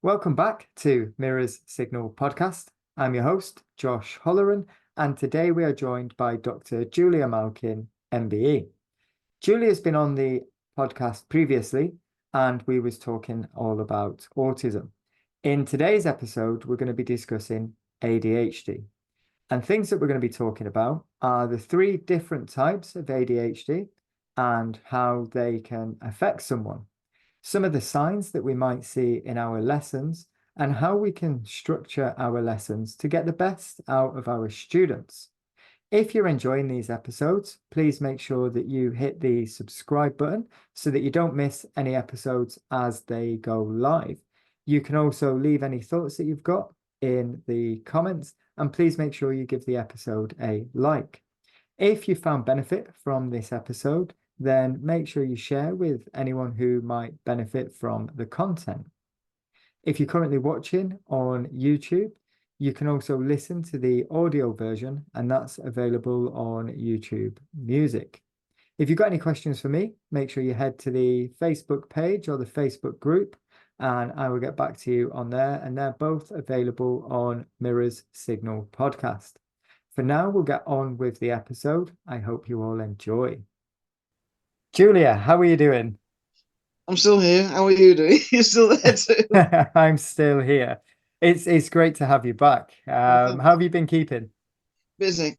Welcome back to Mirror's Signal podcast. I'm your host, Josh Holleran, and today we are joined by Dr. Julia Malkin MBE. Julia's been on the podcast previously, and we was talking all about autism. In today's episode, we're going to be discussing ADHD. And things that we're going to be talking about are the three different types of ADHD and how they can affect someone, some of the signs that we might see in our lessons, and how we can structure our lessons to get the best out of our students. If you're enjoying these episodes, please make sure that you hit the subscribe button so that you don't miss any episodes as they go live. You can also leave any thoughts that you've got in the comments, and please make sure you give the episode a like. If you found benefit from this episode, then make sure you share with anyone who might benefit from the content. If you're currently watching on YouTube, you can also listen to the audio version, and that's available on YouTube Music. If you've got any questions for me, make sure you head to the Facebook page or the Facebook group, and I will get back to you on there, and they're both available on Mirror's Signal podcast. For now, we'll get on with the episode. I hope you all enjoy. Julia, how are you doing? I'm still here. How are you doing? You're still there too. I'm still here. It's great to have you back. Oh, How thanks. have you been keeping? Busy.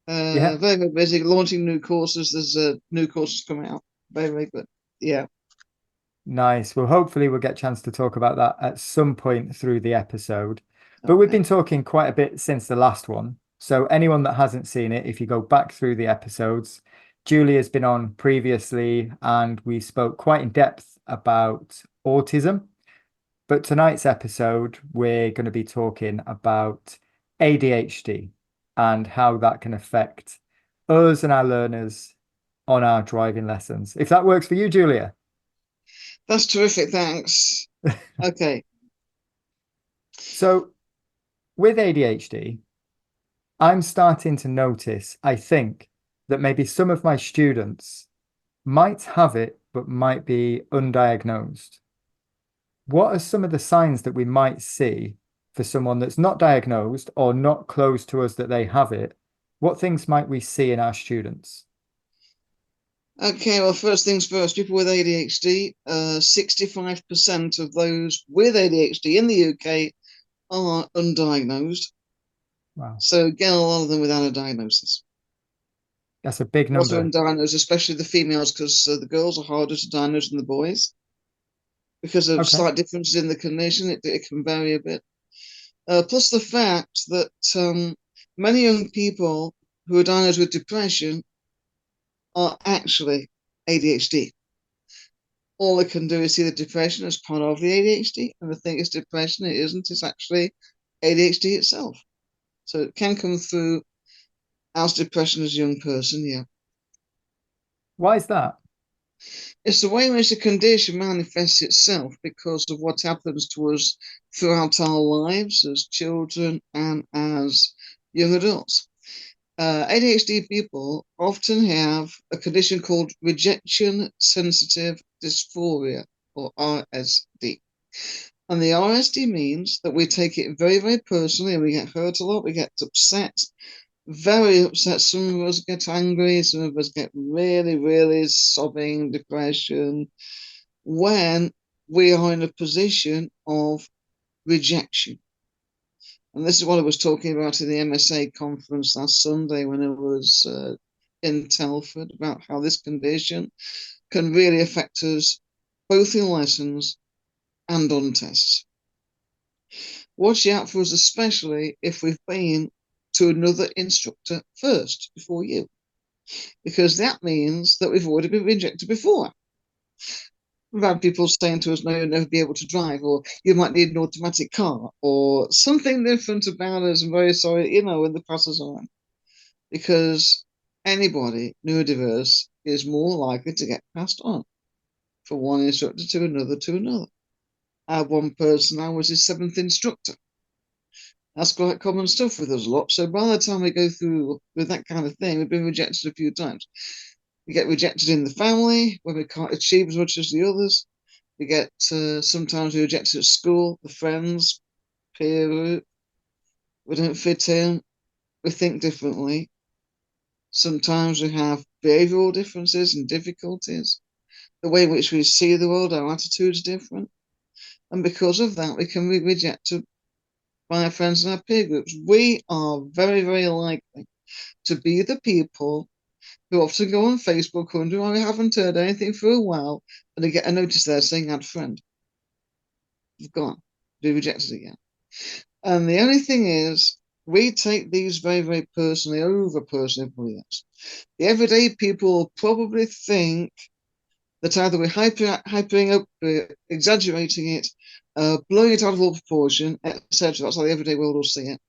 Yeah, Very, very busy. Launching new courses. There's new courses coming out. Very, very good. Yeah. nice. Well, hopefully we'll get a chance to talk about that at some point through the episode. But we've Okay. been talking quite a bit since the last one. So anyone that hasn't seen it, if you go back through the episodes, Julia's been on previously and we spoke quite in depth about autism. But tonight's episode, we're going to be talking about ADHD and how that can affect us and our learners on our driving lessons. If that works for you, Julia. That's terrific. Thanks. Okay. So, with ADHD, I'm starting to notice, I think, that maybe some of my students might have it, but might be undiagnosed. What are some of the signs that we might see for someone that's not diagnosed or not close to us that they have it? What things might we see in our students? Okay. Well, first things first. People with ADHD, 65% of those with ADHD in the UK are undiagnosed. Wow, So get a lot of them without a diagnosis. that's a big Lots of number. undiagnosed, especially the females, because the girls are harder to diagnose than the boys because of Okay. slight differences in the condition. It can vary a bit. Plus the fact that many young people who are diagnosed with depression are actually ADHD. All they can do is see the depression as part of the ADHD, and they think it's depression. It isn't. It's actually ADHD itself. So it can come through as depression as a young person. Yeah, Why is that? it's the way in which the condition manifests itself because of what happens to us throughout our lives as children and as young adults. ADHD people often have a condition called rejection sensitive dysphoria, or RSD. And the RSD means that we take it very, very personally and we get hurt a lot, we get upset, very upset. Some of us get angry, some of us get really, really sobbing, depression, when we are in a position of rejection. And this is what I was talking about in the MSA conference last Sunday when I was in Telford about how this condition can really affect us both in lessons and on tests. Watch out for us, especially if we've been to another instructor first before you, because that means that we've already been rejected before. We've had people saying to us, no, you'll never be able to drive, or you might need an automatic car, or something different about us. I'm very sorry, when the passes on, because anybody neurodiverse is more likely to get passed on from one instructor to another to another. I had one person, I was his seventh instructor. That's quite common stuff with us a lot. So by the time we go through with that kind of thing, we've been rejected a few times. We get rejected in the family when we can't achieve as much as the others. We get sometimes we rejected at school, the friends, peer group. We don't fit in. We think differently. Sometimes we have behavioral differences and difficulties. The way in which we see the world, our attitude is different. And because of that, we can be rejected by our friends and our peer groups. We are very, very likely to be the people who often go on Facebook wondering why we haven't heard anything for a while, and they get a notice there saying add friend. You've gone, be rejected again. And the only thing is, we take these very, very personally over personally. The everyday people will probably think that either we're hypering up, exaggerating it, blowing it out of all proportion, etc. That's how the everyday world will see it.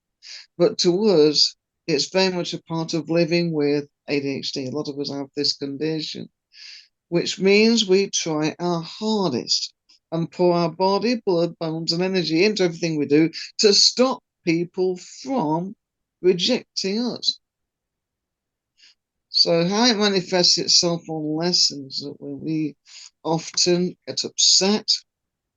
But to us, it's very much a part of living with ADHD. A lot of us have this condition, which means we try our hardest and pour our body, blood, bones, and energy into everything we do to stop people from rejecting us. So how it manifests itself on lessons that when we often get upset,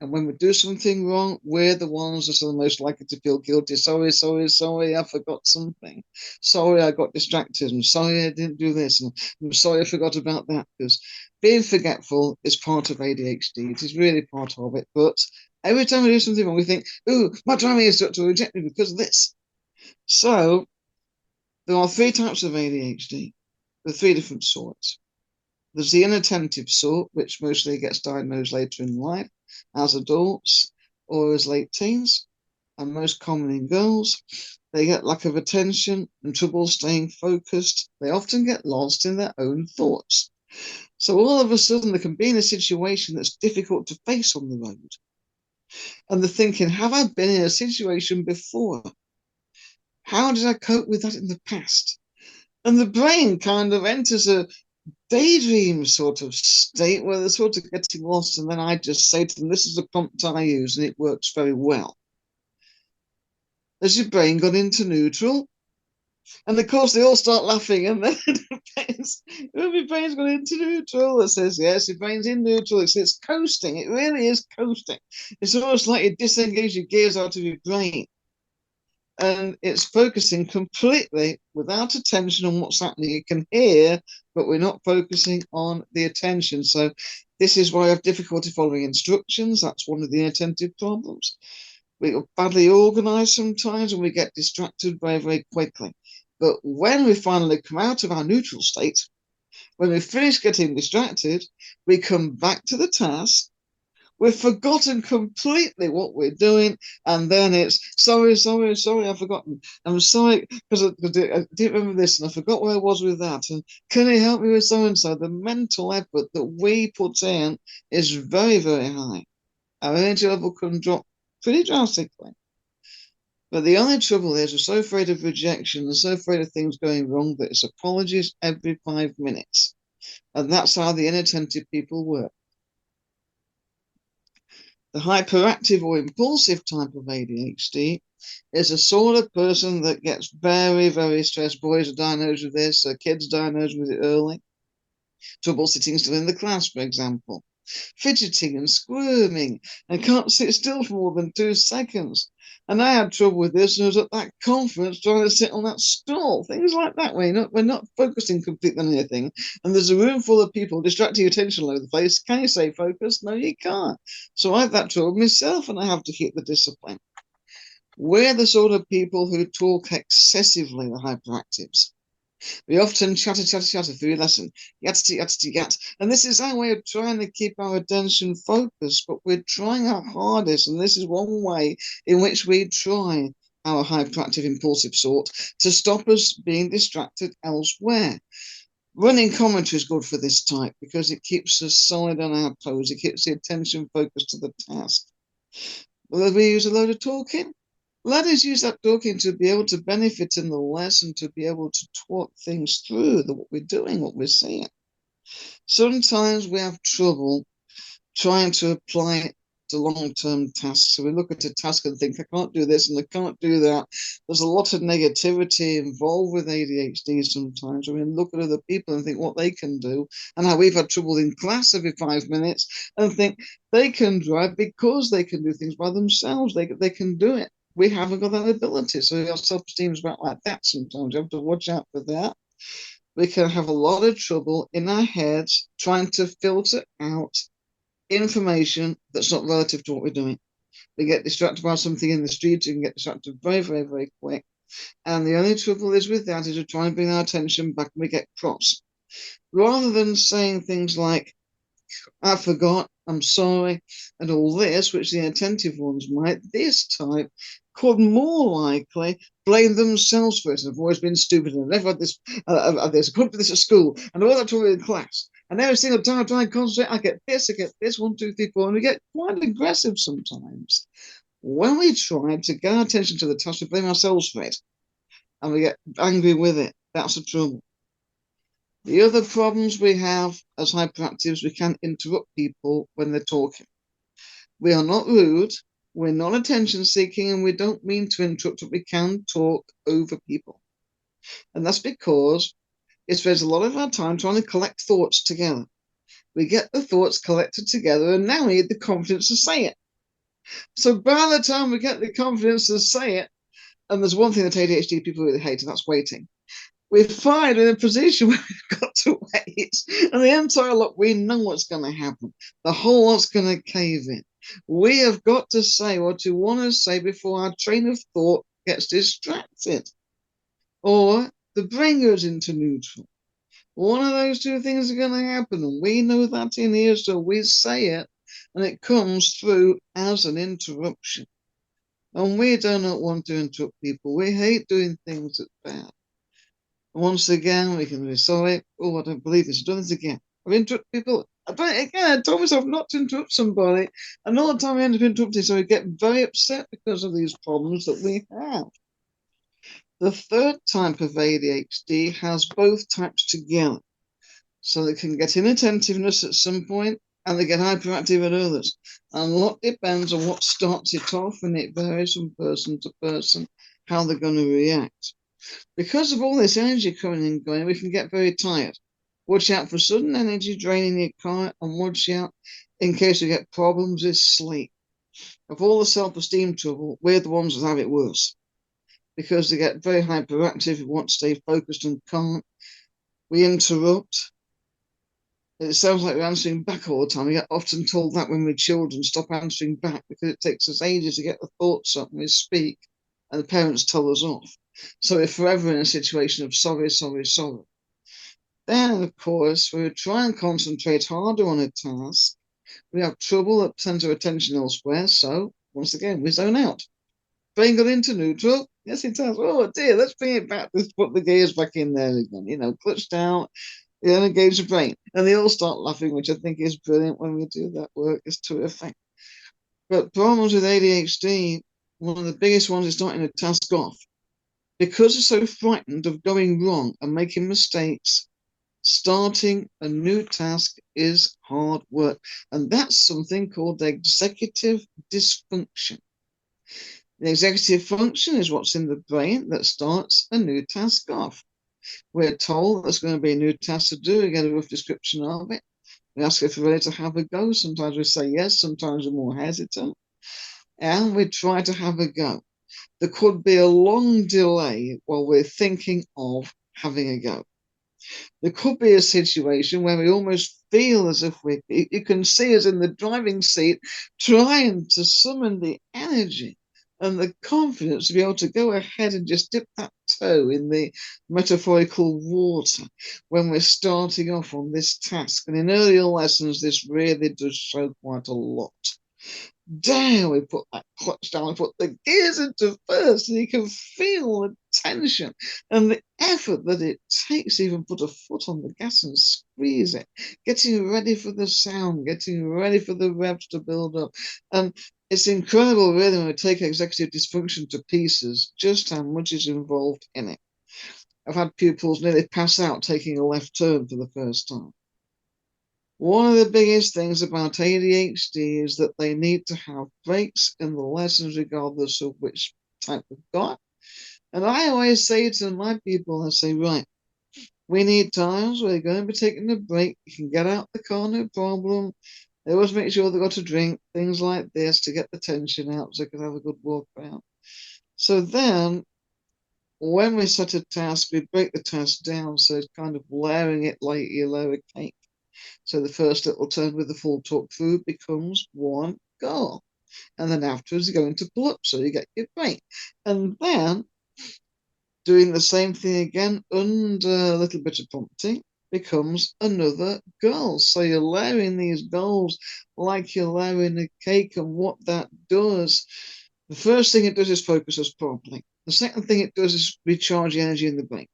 and when we do something wrong, we're the ones that are the most likely to feel guilty. Sorry, I forgot something. Sorry, I got distracted. I'm sorry I didn't do this. And I'm sorry I forgot about that. Because being forgetful is part of ADHD. It is really part of it. But every time we do something wrong, we think, oh, my driving instructor will reject me because of this. So there are 3 types of ADHD. There are 3 different sorts. There's the inattentive sort, which mostly gets diagnosed later in life as adults or as late teens, and most common in girls. They get lack of attention and trouble staying focused. They often get lost in their own thoughts. So all of a sudden, they can be in a situation that's difficult to face on the road. And they're thinking, have I been in a situation before? How did I cope with that in the past? And the brain kind of enters a daydream sort of state where they're sort of getting lost, and then I just say to them, this is the prompt I use, and it works very well. Has your brain gone into neutral? And of course they all start laughing, and then your brain's gone into neutral. It says, yes, your brain's in neutral. It's coasting. It really is coasting. It's almost like you disengage your gears out of your brain. And it's focusing completely without attention on what's happening. You can hear, but we're not focusing on the attention. So this is why I have difficulty following instructions. That's one of the inattentive problems. We're badly organized sometimes, and we get distracted very, very quickly. But when we finally come out of our neutral state, when we finish getting distracted, we come back to the task. We've forgotten completely what we're doing, and then it's sorry, I've forgotten. I'm sorry because I didn't remember this, and I forgot where I was with that. And can you help me with so and so? The mental effort that we put in is very, very high. Our energy level can drop pretty drastically. But the only trouble is we're so afraid of rejection and so afraid of things going wrong that it's apologies every 5 minutes. And that's how the inattentive people work. The hyperactive or impulsive type of ADHD is a sort of person that gets very, very stressed. Boys are diagnosed with this, kids diagnosed with it early. Trouble sitting still in the class, for example. Fidgeting and squirming and can't sit still for more than 2 seconds. And I had trouble with this, and I was at that conference trying to sit on that stool, things like that. We're not focusing completely on anything, and there's a room full of people distracting your attention all over the place. Can you stay focused? No, you can't. So I have that trouble myself, and I have to keep the discipline. We're the sort of people who talk excessively, the hyperactives. We often chatter through a lesson, yat. And this is our way of trying to keep our attention focused, but we're trying our hardest. And this is one way in which we try our hyperactive impulsive sort to stop us being distracted elsewhere. Running commentary is good for this type because it keeps us solid on our toes. It keeps the attention focused to the task. Will we use a load of talking? Let us use that talking to be able to benefit in the lesson, to be able to talk things through, what we're doing, what we're seeing. Sometimes we have trouble trying to apply to long-term tasks. So we look at a task and think, I can't do this and I can't do that. There's a lot of negativity involved with ADHD sometimes. I mean, look at other people and think what they can do, and how we've had trouble in class every 5 minutes, and think they can drive because they can do things by themselves. They can do it. We haven't got that ability. So our self-esteem is about like that sometimes. You have to watch out for that. We can have a lot of trouble in our heads trying to filter out information that's not relative to what we're doing. We get distracted by something in the street, you can get distracted very, very, very quick. And the only trouble is with that is we're trying to bring our attention back and we get cross. Rather than saying things like, I forgot, I'm sorry, and all this, which the attentive ones might, this type could more likely blame themselves for it. I've always been stupid and I've never had this, I couldn't do this at school, and all that trouble in class. And every single time I try and concentrate, I get this, 1, 2, 3, 4, and we get quite aggressive sometimes. When we try to get our attention to the task, we blame ourselves for it, and we get angry with it. That's the trouble. The other problems we have as hyperactives, we can interrupt people when they're talking. We are not rude, we're not attention seeking, and we don't mean to interrupt, but we can talk over people. And that's because it spends a lot of our time trying to collect thoughts together. We get the thoughts collected together, and now we need the confidence to say it. So by the time we get the confidence to say it, and there's one thing that ADHD people really hate, and that's waiting. We're fine in a position where we've got to wait, and the entire lot, we know what's going to happen. The whole lot's going to cave in. We have got to say what we want to say before our train of thought gets distracted, or the brain goes into neutral. One of those two things are going to happen, and we know that in here, so we say it, and it comes through as an interruption. And we do not want to interrupt people. We hate doing things that's bad. Once again, we can be sorry. Oh, I don't believe this. I've done this again. I've interrupted people. I told myself not to interrupt somebody. And all the time I end up interrupting, so we get very upset because of these problems that we have. The third type of ADHD has both types together. So they can get inattentiveness at some point and they get hyperactive at others. And a lot depends on what starts it off, and it varies from person to person how they're going to react. Because of all this energy coming and going, we can get very tired. Watch out for sudden energy draining your car, and watch out in case we get problems with sleep. Of all the self-esteem trouble, we're the ones that have it worse. Because they get very hyperactive, we want to stay focused and can't. We interrupt. It sounds like we're answering back all the time. We get often told that when we're children, stop answering back, because it takes us ages to get the thoughts up and we speak, and the parents tell us off. So we're forever in a situation of sorry, sorry, sorry. Then, of course, we try and concentrate harder on a task. We have trouble that sends our attention elsewhere. So, once again, we zone out. Brain got into neutral. Yes, it does. Oh, dear, let's bring it back. Let's put the gears back in there again. Clutch down, engage the brain. And they all start laughing, which I think is brilliant when we do that work. It's terrific. But problems with ADHD, one of the biggest ones is starting a task off. Because they're so frightened of going wrong and making mistakes, starting a new task is hard work. And that's something called executive dysfunction. The executive function is what's in the brain that starts a new task off. We're told there's going to be a new task to do. We get a rough description of it. We ask if we're ready to have a go. Sometimes we say yes, sometimes we're more hesitant. And we try to have a go. There could be a long delay while we're thinking of having a go. There could be a situation where we almost feel as if you can see us in the driving seat trying to summon the energy and the confidence to be able to go ahead and just dip that toe in the metaphorical water when we're starting off on this task. And in earlier lessons, this really does show quite a lot. Dare we put that clutch down and put the gears into first, and you can feel the tension and the effort that it takes to even put a foot on the gas and squeeze it, getting ready for the sound, getting ready for the revs to build up. And it's incredible, really, when we take executive dysfunction to pieces, just how much is involved in it. I've had pupils nearly pass out taking a left turn for the first time. One of the biggest things about ADHD is that they need to have breaks in the lessons regardless of which type we've got. And I always say to my people, I say, right, we need times where you're going to be taking a break. You can get out the car, no problem. They always make sure they've got a drink, things like this to get the tension out so they can have a good walk around. So then when we set a task, we break the task down. So it's kind of layering it like you layer a cake. So the first little turn with the full talk through becomes one goal. And then afterwards, you go into pull up, so you get your break. And then doing the same thing again under a little bit of prompting becomes another goal. So you're layering these goals like you're layering a cake. And what that does, the first thing it does is focus us properly. The second thing it does is recharge the energy in the brain.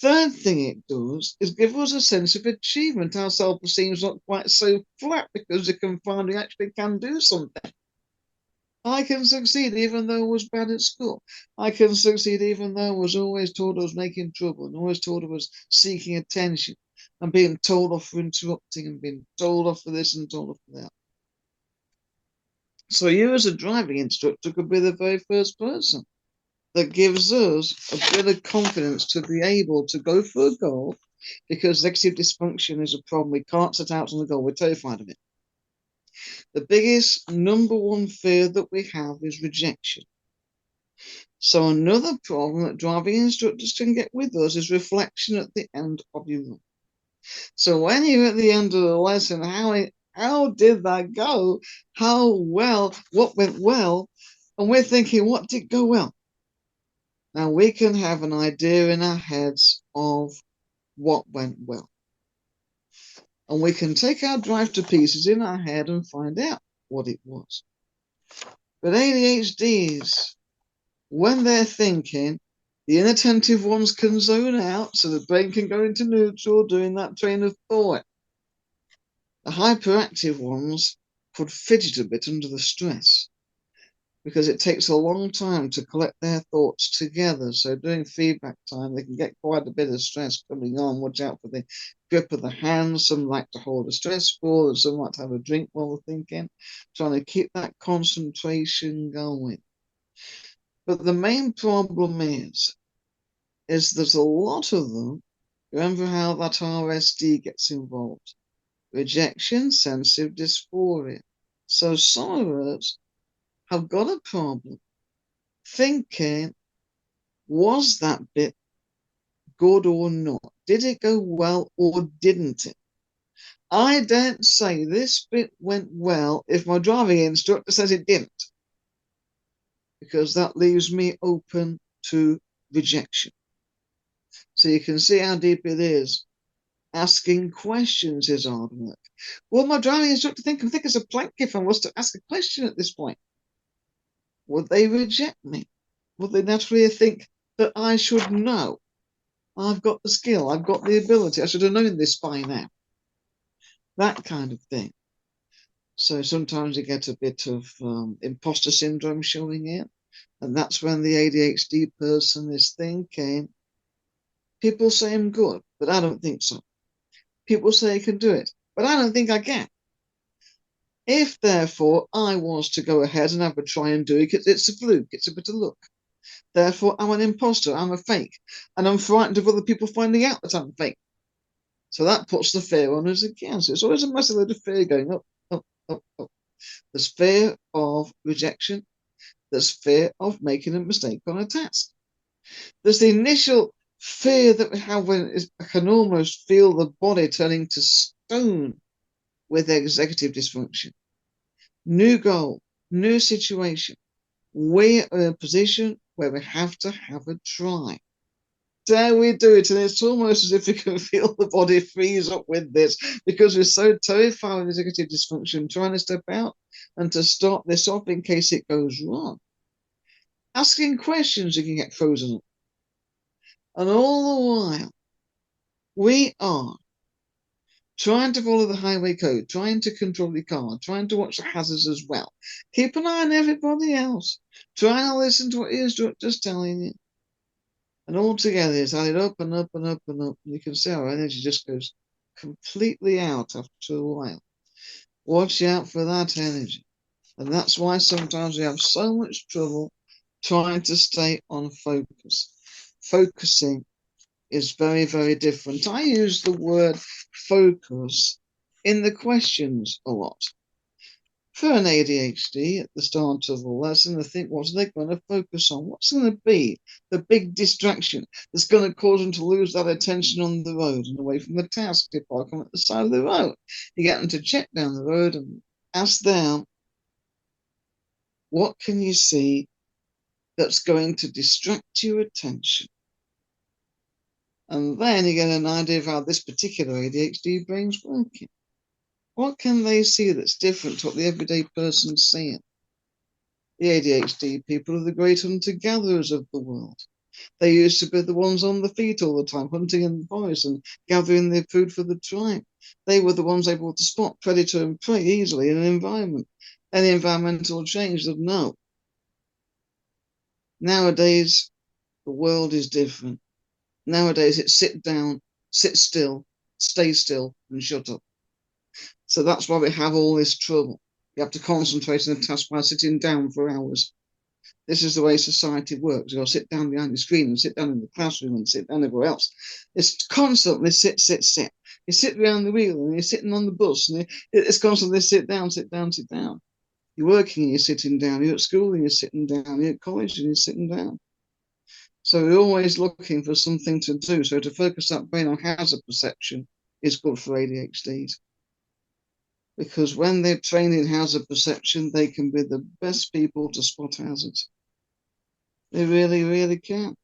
Third thing it does is give us a sense of achievement. Our self-esteem is not quite so flat because we can find we actually can do something. I can succeed even though I was bad at school. I can succeed even though I was always told I was making trouble and always told I was seeking attention and being told off for interrupting and being told off for this and told off for that. So you as a driving instructor could be the very first person that gives us a bit of confidence to be able to go for a goal, because executive dysfunction is a problem. We can't set out on the goal. We're terrified of it. The biggest number one fear that we have is rejection. So another problem that driving instructors can get with us is reflection at the end of your run. So when you're at the end of the lesson, how did that go? How well? What went well? And we're thinking, what did go well? Now we can have an idea in our heads of what went well. And we can take our drive to pieces in our head and find out what it was. But ADHDs, when they're thinking, the inattentive ones can zone out so the brain can go into neutral doing that train of thought. The hyperactive ones could fidget a bit under the stress because it takes a long time to collect their thoughts together. So during feedback time, they can get quite a bit of stress coming on. Watch out for the grip of the hands. Some like to hold a stress ball and some like to have a drink while they're thinking, trying to keep that concentration going. But the main problem is there's a lot of them. Remember how that RSD gets involved. Rejection, sensitive dysphoria. So some of us have got a problem thinking, was that bit good or not? Did it go well or didn't it? I don't say this bit went well if my driving instructor says it didn't, because that leaves me open to rejection. So you can see how deep it is. Asking questions is hard work. Will my driving instructor think it's a plank if I was to ask a question at this point? Would they reject me? Would they naturally think that I should know? I've got the skill, I've got the ability, I should have known this by now. That kind of thing. So sometimes you get a bit of imposter syndrome showing in, and that's when the ADHD person is thinking, people say I'm good, but I don't think so. People say I can do it, but I don't think I can. If, therefore, I was to go ahead and have a try and do it, it's a fluke, it's a bit of luck. Therefore, I'm an imposter, I'm a fake, and I'm frightened of other people finding out that I'm fake. So that puts the fear on us again. So it's always a massive load of fear going up, up, up, up. There's fear of rejection. There's fear of making a mistake on a task. There's the initial fear that we have when I can almost feel the body turning to stone with executive dysfunction. New goal, new situation. We are in a position where we have to have a try. Dare we do it? And it's almost as if we can feel the body freeze up with this because we're so terrified of executive dysfunction, trying to step out and to start this off in case it goes wrong. Asking questions, you can get frozen up. And all the while, we are trying to follow the highway code, trying to control your car, trying to watch the hazards as well. Keep an eye on everybody else. Try and listen to what your instructor's telling you. And all together it's added up and up and up and up. And you can see our energy just goes completely out after a while. Watch out for that energy. And that's why sometimes we have so much trouble trying to stay on focus. Focusing is very, very different. I use the word focus in the questions a lot. For an ADHD at the start of the lesson, I think, what are they going to focus on? What's going to be the big distraction that's going to cause them to lose that attention on the road and away from the task? If I come at the side of the road, you get them to check down the road and ask them, what can you see that's going to distract your attention? And then you get an idea of how this particular ADHD brain's working. What can they see that's different to what the everyday person's seeing? The ADHD people are the great hunter-gatherers of the world. They used to be the ones on the feet all the time, hunting in the forest and gathering their food for the tribe. They were the ones able to spot predator and prey easily in an environment. Any environmental change they'd know. Nowadays, the world is different. Nowadays, it's sit down, sit still, stay still, and shut up. So that's why we have all this trouble. You have to concentrate on a task by sitting down for hours. This is the way society works. You'll sit down behind the screen and sit down in the classroom and sit down everywhere else. It's constantly sit, sit, sit. You sit behind the wheel and you're sitting on the bus and it's constantly sit down, sit down, sit down. You're working and you're sitting down. You're at school and you're sitting down. You're at college and you're sitting down. So we're always looking for something to do. So to focus that brain on hazard perception is good for ADHDs. Because when they're trained in hazard perception, they can be the best people to spot hazards. They really, really can.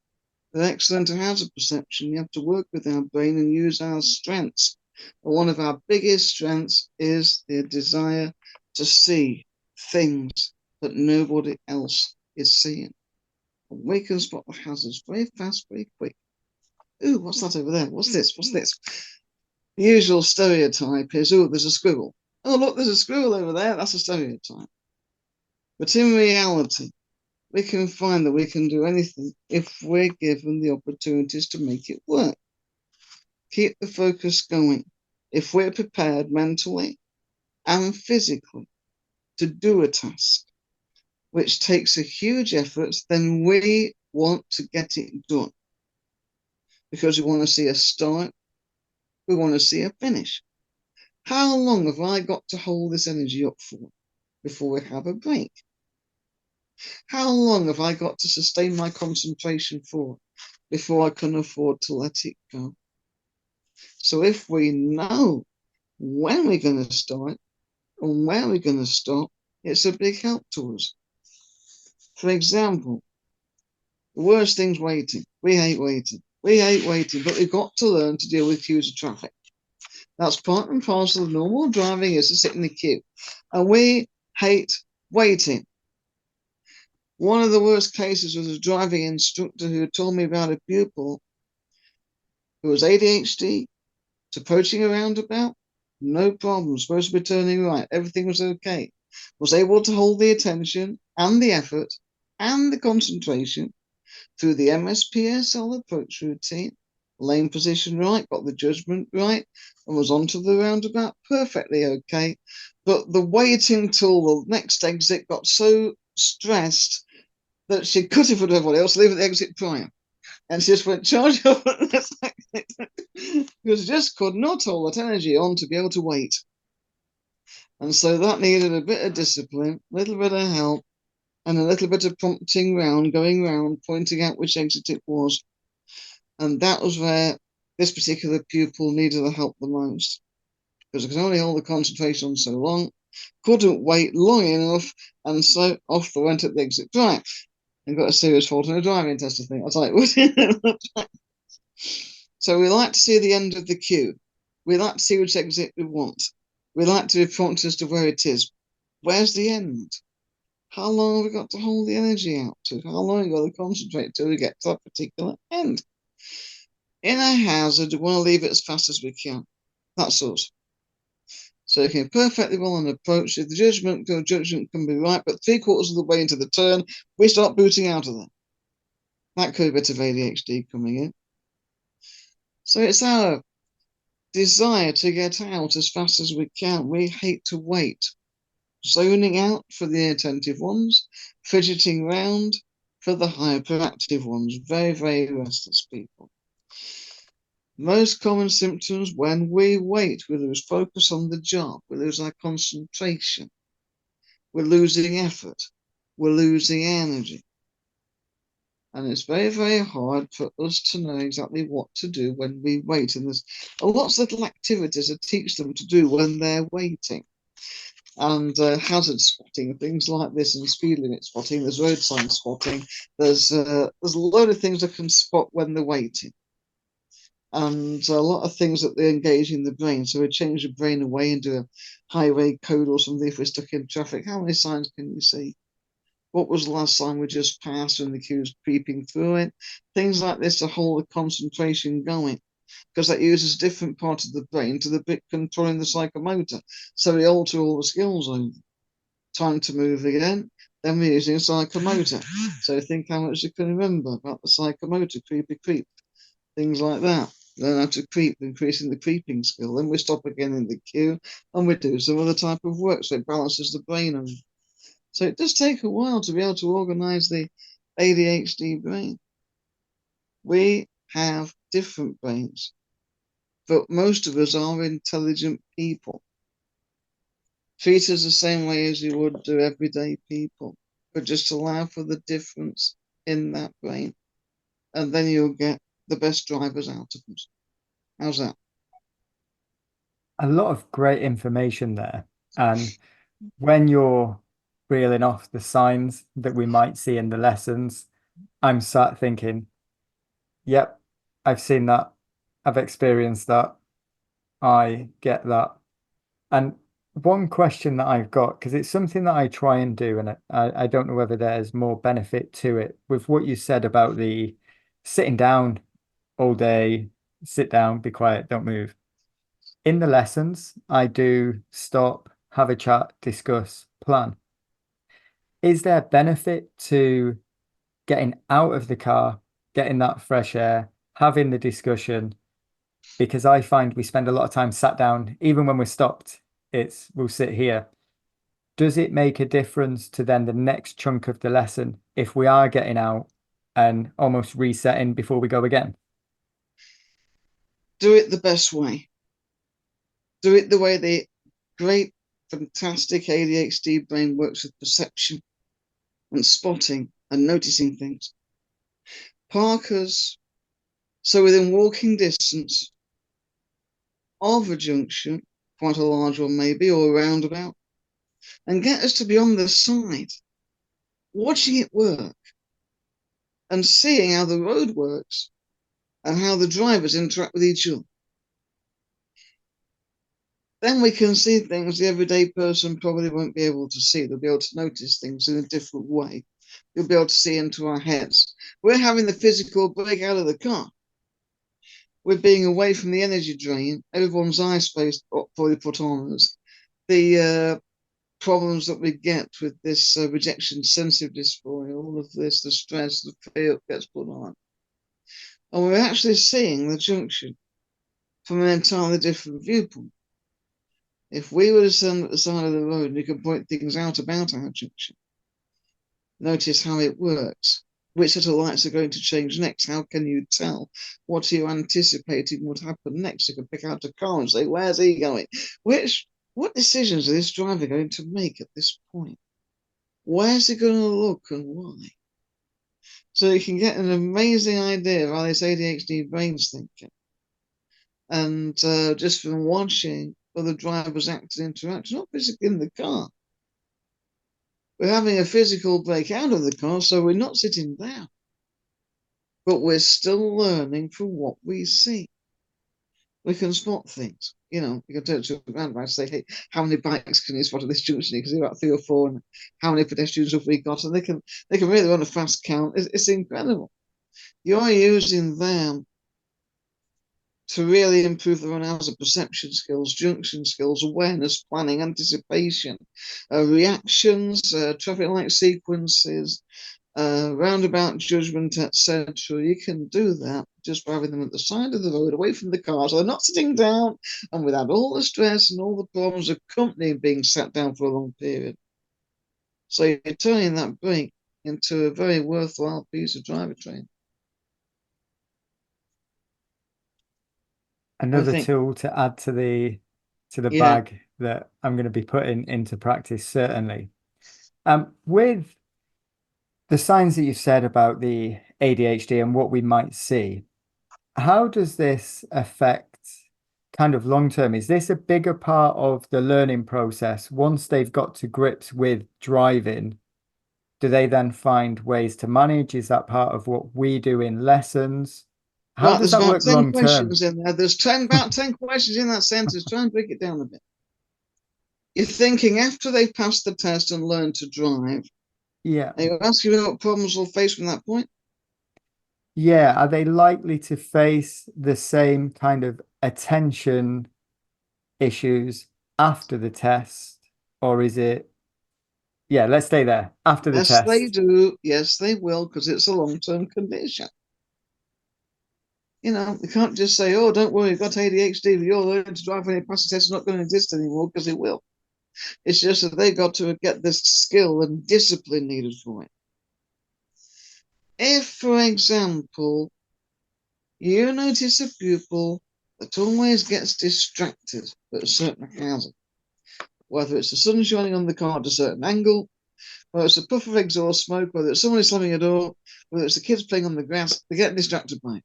They're excellent at hazard perception. You have to work with our brain and use our strengths. And one of our biggest strengths is the desire to see things that nobody else is seeing. And we can spot the hazards very fast, very quick. Ooh, what's that over there? What's this? What's this? The usual stereotype is, oh, there's a squirrel. Oh, look, there's a squirrel over there. That's a stereotype. But in reality, we can find that we can do anything if we're given the opportunities to make it work. Keep the focus going. If we're prepared mentally and physically to do a task, which takes a huge effort, then we want to get it done. Because we want to see a start, we want to see a finish. How long have I got to hold this energy up for before we have a break? How long have I got to sustain my concentration for before I can afford to let it go? So if we know when we're going to start and where we're going to stop, it's a big help to us. For example, the worst thing's waiting. We hate waiting. We hate waiting, but we've got to learn to deal with queues of traffic. That's part and parcel of normal driving, is to sit in the queue. And we hate waiting. One of the worst cases was a driving instructor who told me about a pupil who was ADHD, was approaching a roundabout, no problem, supposed to be turning right, everything was okay. Was able to hold the attention and the effort and the concentration through the MSPSL approach routine, lane position right, got the judgment right, and was onto the roundabout perfectly okay. But the waiting till the next exit got so stressed that she cut in front of everybody else, leave at the exit prior. And she just went charge up because she just could not hold that energy on to be able to wait. And so that needed a bit of discipline, a little bit of help, and a little bit of prompting round, going round, pointing out which exit it was. And that was where this particular pupil needed the help the most, because it could only hold the concentration on so long, couldn't wait long enough, and so off they went at the exit prior. And got a serious fault in a driving test, I think. I was like, so we like to see the end of the queue. We like to see which exit we want. We like to be prompted as to where it is. Where's the end? How long have we got to hold the energy out to? How long have we got to concentrate till we get to that particular end? In a hazard, we want to leave it as fast as we can. That's us. So you can perfectly well an approach. If the judgment can be right, but 3/4 of the way into the turn, we start booting out of there. That could be a bit of ADHD coming in. So it's our desire to get out as fast as we can. We hate to wait. Zoning out for the attentive ones, fidgeting around for the hyperactive ones. Very, very restless people. Most common symptoms when we wait, we lose focus on the job, we lose our concentration, we're losing effort, we're losing energy. And it's very, very hard for us to know exactly what to do when we wait. And there's lots of little activities I teach them to do when they're waiting. And hazard spotting, things like this, and speed limit spotting, there's road sign spotting, there's a load of things I can spot when they're waiting. And a lot of things that they engage in the brain. So we change the brain away and do a highway code or something if we're stuck in traffic. How many signs can you see? What was the last sign we just passed and the queue's creeping through it? Things like this to hold the concentration going, because that uses a different part of the brain to the bit controlling the psychomotor. So we alter all the skills over. Time to move again, then we're using psychomotor. So think how much you can remember about the psychomotor, creep, things like that. Learn how to creep, increasing the creeping skill. Then we stop again in the queue and we do some other type of work. So it balances the brain over. So it does take a while to be able to organize the ADHD brain. We have different brains, but most of us are intelligent people. Treat us the same way as you would do everyday people, but just allow for the difference in that brain. And then you'll get the best drivers out of us. How's that? A lot of great information there. And when you're reeling off the signs that we might see in the lessons, I'm sat thinking, yep, I've seen that. I've experienced that. I get that. And one question that I've got, because it's something that I try and do, and I don't know whether there's more benefit to it, with what you said about the sitting down all day, sit down, be quiet, don't move. In the lessons, I do stop, have a chat, discuss, plan. Is there benefit to getting out of the car, getting that fresh air, having the discussion? Because I find we spend a lot of time sat down, even when we're stopped, we'll sit here. Does it make a difference to then the next chunk of the lesson if we are getting out and almost resetting before we go again? Do it the best way. Do it the way the great, fantastic ADHD brain works with perception and spotting and noticing things. Park us so within walking distance of a junction, quite a large one maybe, or a roundabout, and get us to be on the side, watching it work and seeing how the road works and how the drivers interact with each other. Then we can see things the everyday person probably won't be able to see. They'll be able to notice things in a different way. You'll be able to see into our heads. We're having the physical break out of the car. We're being away from the energy drain. Everyone's eye space probably put on us. The problems that we get with this rejection sensitive dysphoria, all of this, the stress, the fear gets put on. And we're actually seeing the junction from an entirely different viewpoint. If we were to stand at the side of the road and we could point things out about our junction, notice how it works, which set of lights are going to change next, how can you tell? What are you anticipating would happen next? You can pick out a car and say, where's he going? What decisions is this driver going to make at this point? Where's he going to look and why? So you can get an amazing idea of how this ADHD brain's thinking. And just from watching other drivers act and interact, not physically in the car. We're having a physical break out of the car, so we're not sitting down. But we're still learning from what we see. We can spot things. You know, you can turn to a roundabout and say, hey, how many bikes can you spot at this junction? Because about 3 or 4, and how many pedestrians have we got? And they can really run a fast count. It's incredible. You're using them to really improve their own hazard perception skills, junction skills, awareness, planning, anticipation, reactions, traffic light sequences, roundabout judgment, etc. You can do that just by having them at the side of the road, away from the car, so they're not sitting down and without all the stress and all the problems accompanying being sat down for a long period. So you're turning that break into a very worthwhile piece of driver training. Another tool to add to the bag that I'm going to be putting into practice, certainly. With the signs that you've said about the ADHD and what we might see, how does this affect kind of long term? Is this a bigger part of the learning process? Once they've got to grips with driving, do they then find ways to manage? Is that part of what we do in lessons? How Right, does there's that about work 10 long term? questions in there. There's about 10 questions in that sentence. Try and break it down a bit. You're thinking after they've passed the test and learned to drive, Yeah. are you asking what problems will face from that point? Yeah. Are they likely to face the same kind of attention issues after the test? Or is it, yeah, let's stay there. After the Yes, they test. do. Yes, they will, because it's a long-term condition. You know, you can't just say, oh, don't worry, you've got ADHD, but you're learning to drive when you pass the test, it's not going to exist anymore, because it will. It's just that they got to get this skill and discipline needed for it. If, for example, you notice a pupil that always gets distracted at a certain hazard, whether it's the sun shining on the car at a certain angle, whether it's a puff of exhaust smoke, whether it's someone slamming a door, whether it's the kids playing on the grass, they get distracted by it.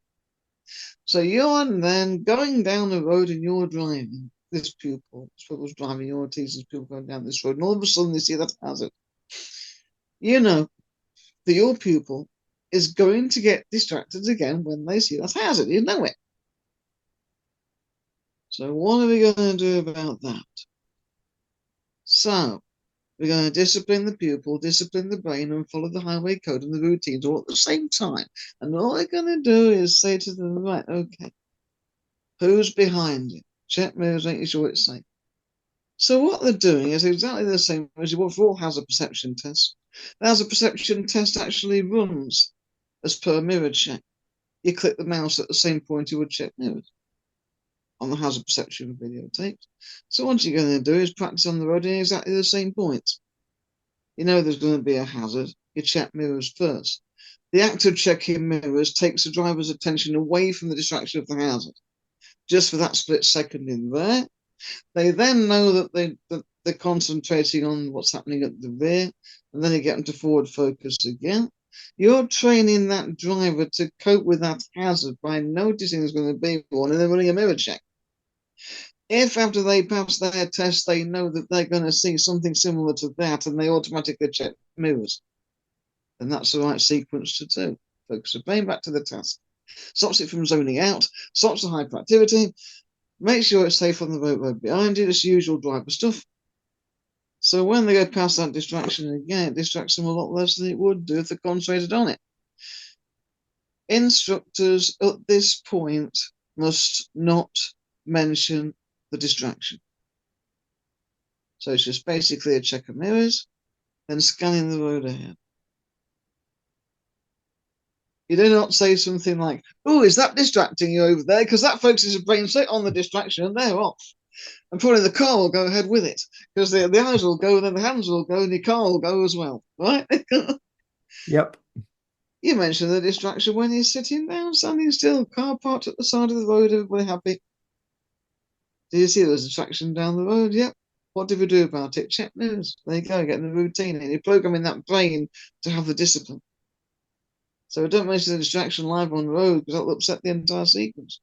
So you're then going down the road and you're driving. This pupil's driving, you're teaching people going down this road, and all of a sudden they see that hazard. You know that your pupil is going to get distracted again when they see that hazard. You know it. So what are we going to do about that? So we're going to discipline the pupil, discipline the brain, and follow the highway code and the routines all at the same time. And all they're going to do is say to them, right, okay, who's behind it? Check mirrors, making sure it's safe. So what they're doing is exactly the same as you would for all hazard perception tests. The hazard perception test actually runs as per mirror check. You click the mouse at the same point you would check mirrors on the hazard perception videotape. So what you're going to do is practice on the road in exactly the same points. You know there's going to be a hazard, you check mirrors first. The act of checking mirrors takes the driver's attention away from the distraction of the hazard. Just for that split second in there, they then know that they're concentrating on what's happening at the rear, and then you get them to forward focus again. You're training that driver to cope with that hazard by noticing there's going to be one and then running a mirror check. If after they pass their test, they know that they're going to see something similar to that and they automatically check mirrors, then that's the right sequence to do. Focus the brain back to the task. Stops it from zoning out, stops the hyperactivity, make sure it's safe on the road behind you. It's usual driver stuff. So when they go past that distraction again, it distracts them a lot less than it would do if they concentrated on it. Instructors at this point must not mention the distraction. So it's just basically a check of mirrors, then scanning the road ahead. You do not say something like, oh, is that distracting you over there? Because that focuses the brain straight on the distraction and they're off. And probably the car will go ahead with it. Because the eyes will go, then the hands will go, and the car will go as well, right? Yep. You mentioned the distraction when you're sitting down, standing still, car parked at the side of the road, everybody happy. Do you see there's a distraction down the road? Yep. What did we do about it? Check mirrors. There you go, getting the routine in. You're programming that brain to have the discipline. So don't mention the distraction live on the road because that'll upset the entire sequence.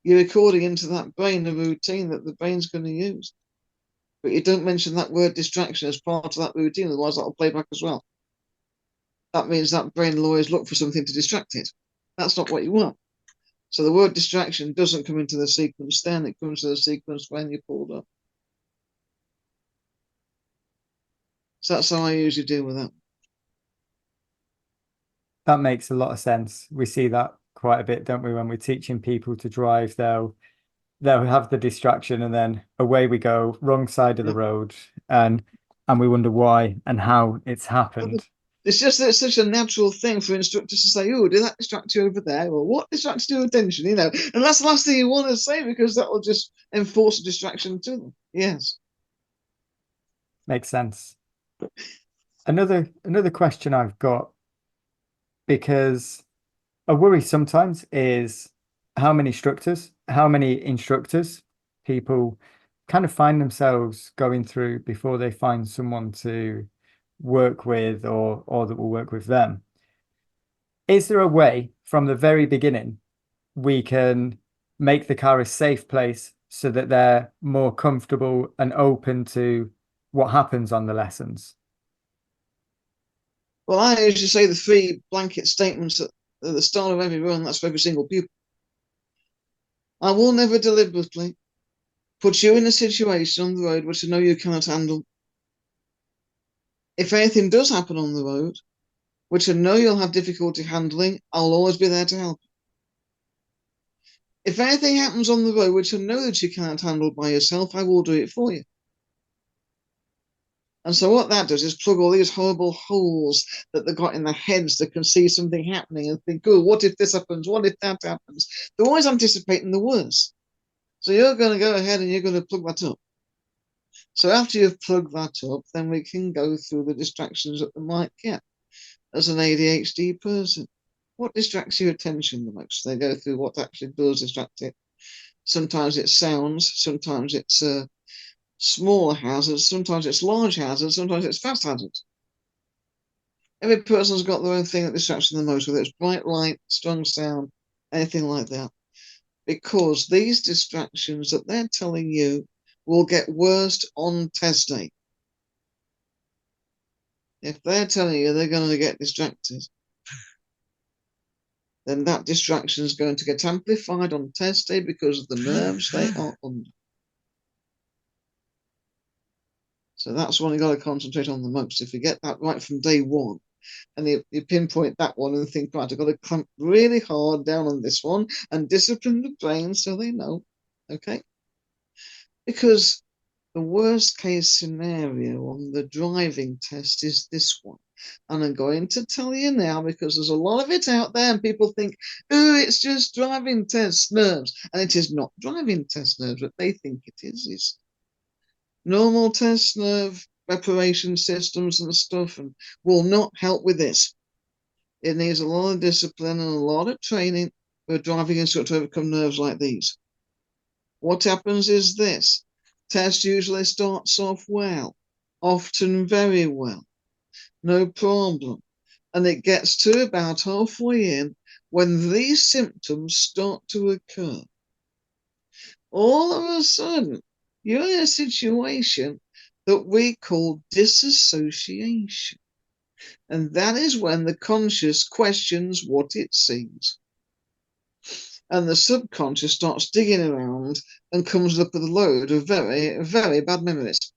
You're recording into that brain a routine that the brain's going to use. But you don't mention that word distraction as part of that routine, otherwise that'll play back as well. That means that brain will always look for something to distract it. That's not what you want. So the word distraction doesn't come into the sequence then, it comes to the sequence when you're pulled up. So that's how I usually deal with that. That makes a lot of sense. We see that quite a bit, don't we? When we're teaching people to drive, they'll have the distraction and then away we go, wrong side of the road, and we wonder why and how it's happened. It's just that it's such a natural thing for instructors to say, oh, did that distract you over there? Or what distracted your attention? And that's the last thing you want to say, because that will just enforce a distraction to them. Yes. Makes sense. Another question I've got, because a worry sometimes is how many instructors people kind of find themselves going through before they find someone to work with or that will work with them. Is there a way from the very beginning we can make the car a safe place so that they're more comfortable and open to what happens on the lessons? Well, I usually say the 3 blanket statements at the start of every run. That's for every single pupil. I will never deliberately put you in a situation on the road which I know you cannot handle. If anything does happen on the road, which I know you'll have difficulty handling, I'll always be there to help. If anything happens on the road which I know that you can't handle by yourself, I will do it for you. And so what that does is plug all these horrible holes that they've got in their heads that can see something happening and think, oh, what if this happens? What if that happens? They're always anticipating the worst. So you're going to go ahead and you're going to plug that up. So after you've plugged that up, then we can go through the distractions that they might get as an ADHD person. What distracts your attention the most? They go through what actually does distract it. Sometimes it's sounds, sometimes it's smaller hazards, sometimes it's large hazards, sometimes it's fast hazards. Every person's got their own thing that distracts them the most, whether it's bright light, strong sound, anything like that. Because these distractions that they're telling you will get worse on test day. If they're telling you they're going to get distracted, then that distraction is going to get amplified on test day because of the nerves they are under. So that's what you got to concentrate on the most. If you get that right from day one, and you pinpoint that one and think, right, I've got to clamp really hard down on this one and discipline the brain so they know, okay? Because the worst case scenario on the driving test is this one. And I'm going to tell you now, because there's a lot of it out there and people think, oh, it's just driving test nerves. And it is not driving test nerves, but they think it is. It's normal test nerve preparation systems and stuff, and will not help with this. It needs a lot of discipline and a lot of training for a driving instructor to overcome nerves like these. What happens is this. Test usually starts off well, often very well, no problem. And it gets to about halfway in when these symptoms start to occur. All of a sudden, you're in a situation that we call disassociation. And that is when the conscious questions what it sees. And the subconscious starts digging around and comes up with a load of very, very bad memories.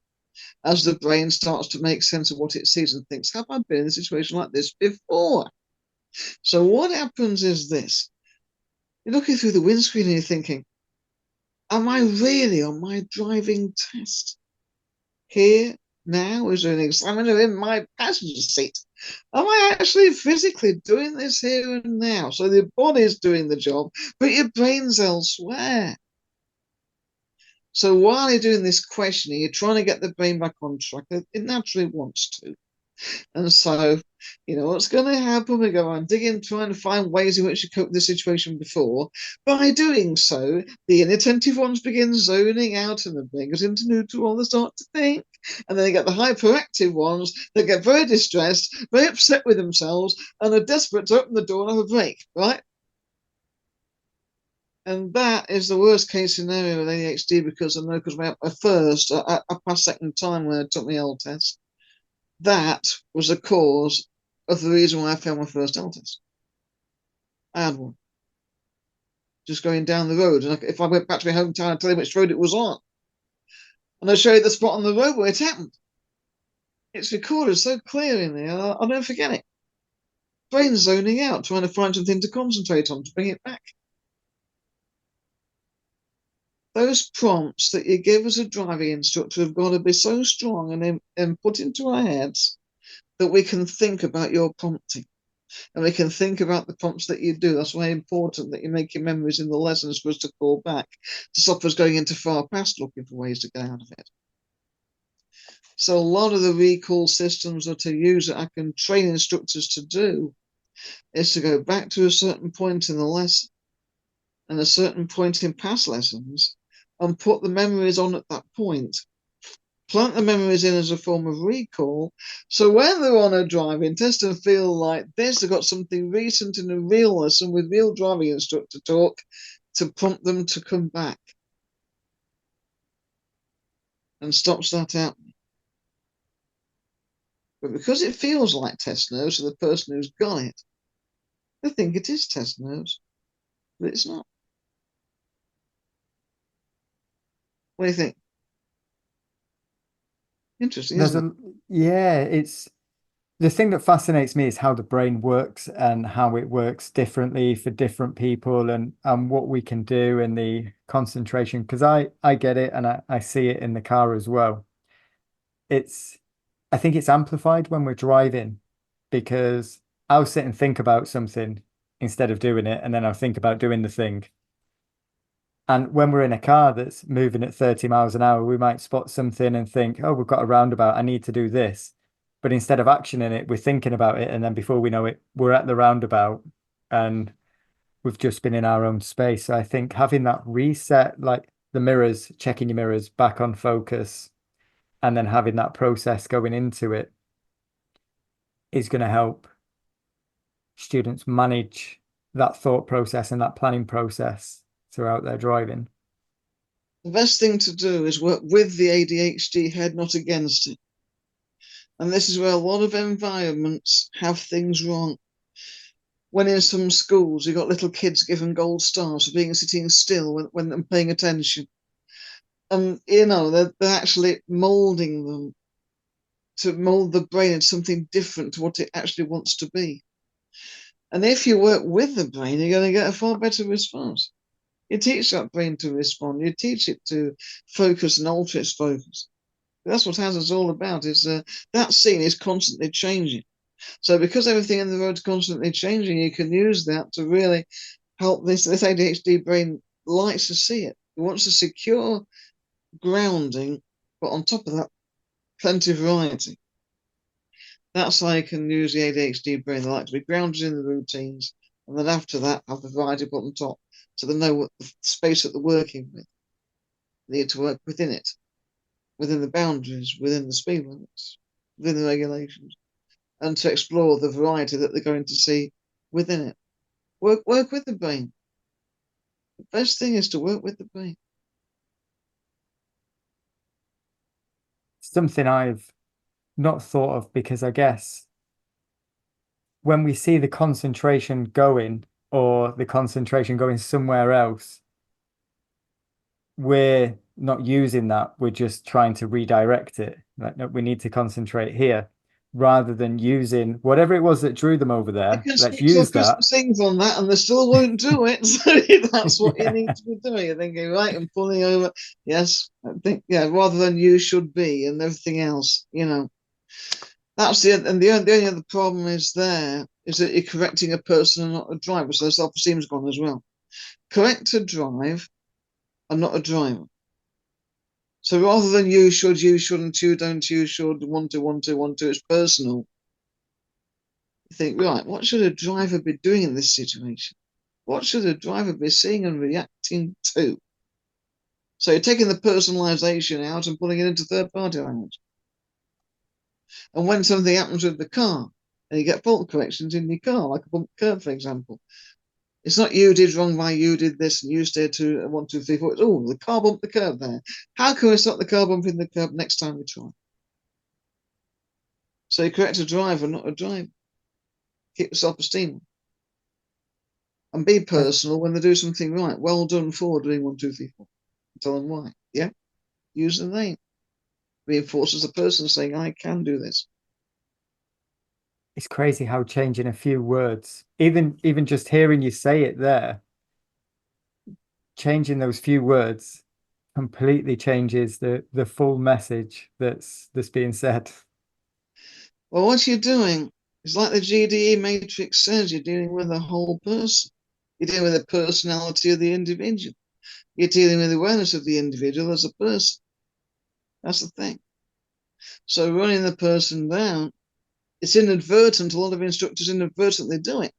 As the brain starts to make sense of what it sees and thinks, have I been in a situation like this before? So what happens is this. You're looking through the windscreen and you're thinking, am I really on my driving test? Here, now, is there an examiner in my passenger seat? Am I actually physically doing this here and now? So the body's doing the job, but your brain's elsewhere. So while you're doing this questioning, you're trying to get the brain back on track. It naturally wants to. And so, what's going to happen? We go on digging, trying to find ways in which you cope with the situation before. By doing so, the inattentive ones begin zoning out and the brain goes into neutral while they start to think. And then you get the hyperactive ones that get very distressed, very upset with themselves, and are desperate to open the door and have a break, right? And that is the worst case scenario with ADHD, because I know, because I passed second time when I took my L test. That was the cause of the reason why I failed my first L test. I had one. Just going down the road. And if I went back to my hometown, I'd tell you which road it was on. And I'll show you the spot on the road where it happened. It's recorded so clearly in there, I'll never forget it. Brain zoning out, trying to find something to concentrate on, to bring it back. Those prompts that you give as a driving instructor have got to be so strong and put into our heads that we can think about your prompting. And we can think about the prompts that you do. That's why it's important that you're making memories in the lessons for us to call back, to stop us going into far past looking for ways to get out of it. So a lot of the recall systems are to use that I can train instructors to do is to go back to a certain point in the lesson and a certain point in past lessons and put the memories on at that point. Plant the memories in as a form of recall. So when they're on a driving test and feel like this, they've got something recent in a real lesson with real driving instructor talk to prompt them to come back and stops that happening. But because it feels like test nerves to the person who's got it, they think it is test nerves, but it's not. What do you think? Interesting, isn't it? Yeah, it's the thing that fascinates me is how the brain works and how it works differently for different people and what we can do in the concentration. Because I get it and I see it in the car as well. I think it's amplified when we're driving because I'll sit and think about something instead of doing it, and then I'll think about doing the thing. And when we're in a car that's moving at 30 miles an hour, we might spot something and think, oh, we've got a roundabout, I need to do this. But instead of actioning it, we're thinking about it. And then before we know it, we're at the roundabout and we've just been in our own space. So I think having that reset, like the mirrors, checking your mirrors back on focus, and then having that process going into it is going to help students manage that thought process and that planning process throughout their driving. The best thing to do is work with the ADHD head, not against it. And this is where a lot of environments have things wrong. When in some schools, you've got little kids given gold stars for being sitting still when they're paying attention. And, they're actually molding them to mold the brain into something different to what it actually wants to be. And if you work with the brain, you're going to get a far better response. You teach that brain to respond. You teach it to focus and alter its focus. That's what HAS is all about. Is that scene is constantly changing. So because everything in the road is constantly changing, you can use that to really help this ADHD brain likes to see it. It wants a secure grounding, but on top of that, plenty of variety. That's how you can use the ADHD brain. They like to be grounded in the routines, and then after that, have the variety put on top, so they know what the space that they're working with. They need to work within it, within the boundaries, within the speed limits, within the regulations, and to explore the variety that they're going to see within it. Work with the brain. The best thing is to work with the brain. Something I've not thought of because I guess when we see the concentration going or the concentration going somewhere else, we're not using that. We're just trying to redirect it. Like, no, we need to concentrate here rather than using whatever it was that drew them over You there. can Let's speak to use Christmas that. things on that, and they still won't do it. So that's what you Yeah. need to be doing. You're thinking, right, and pulling over. Yes, I think, rather than you should be and everything else, That's the only other problem is there is that you're correcting a person and not a driver. So the self-esteem's gone as well. Correct a drive and not a driver. So rather than you should, you shouldn't, you don't, you should, want to, it's personal. You think, right, what should a driver be doing in this situation? What should a driver be seeing and reacting to? So you're taking the personalization out and putting it into third-party language. And when something happens with the car, and you get fault corrections in your car, like a bump curb, for example, it's not you did wrong by you did this and you stayed to 1, 2, 3, 4. It's the car bumped the curb there. How can we stop the car bumping the curb next time we try? So you correct a driver, not a driver. Keep the self-esteem and be personal when they do something right. Well done for doing 1, 2, 3, 4. Tell them why. Yeah, use the name. Reinforces the person saying, "I can do this." It's crazy how changing a few words, even just hearing you say it there, changing those few words completely changes the full message that's being said. Well, what you're doing is like the GDE matrix says, you're dealing with a whole person. You're dealing with the personality of the individual. You're dealing with the awareness of the individual as a person. That's the thing. So running the person down, it's inadvertent. A lot of instructors inadvertently do it.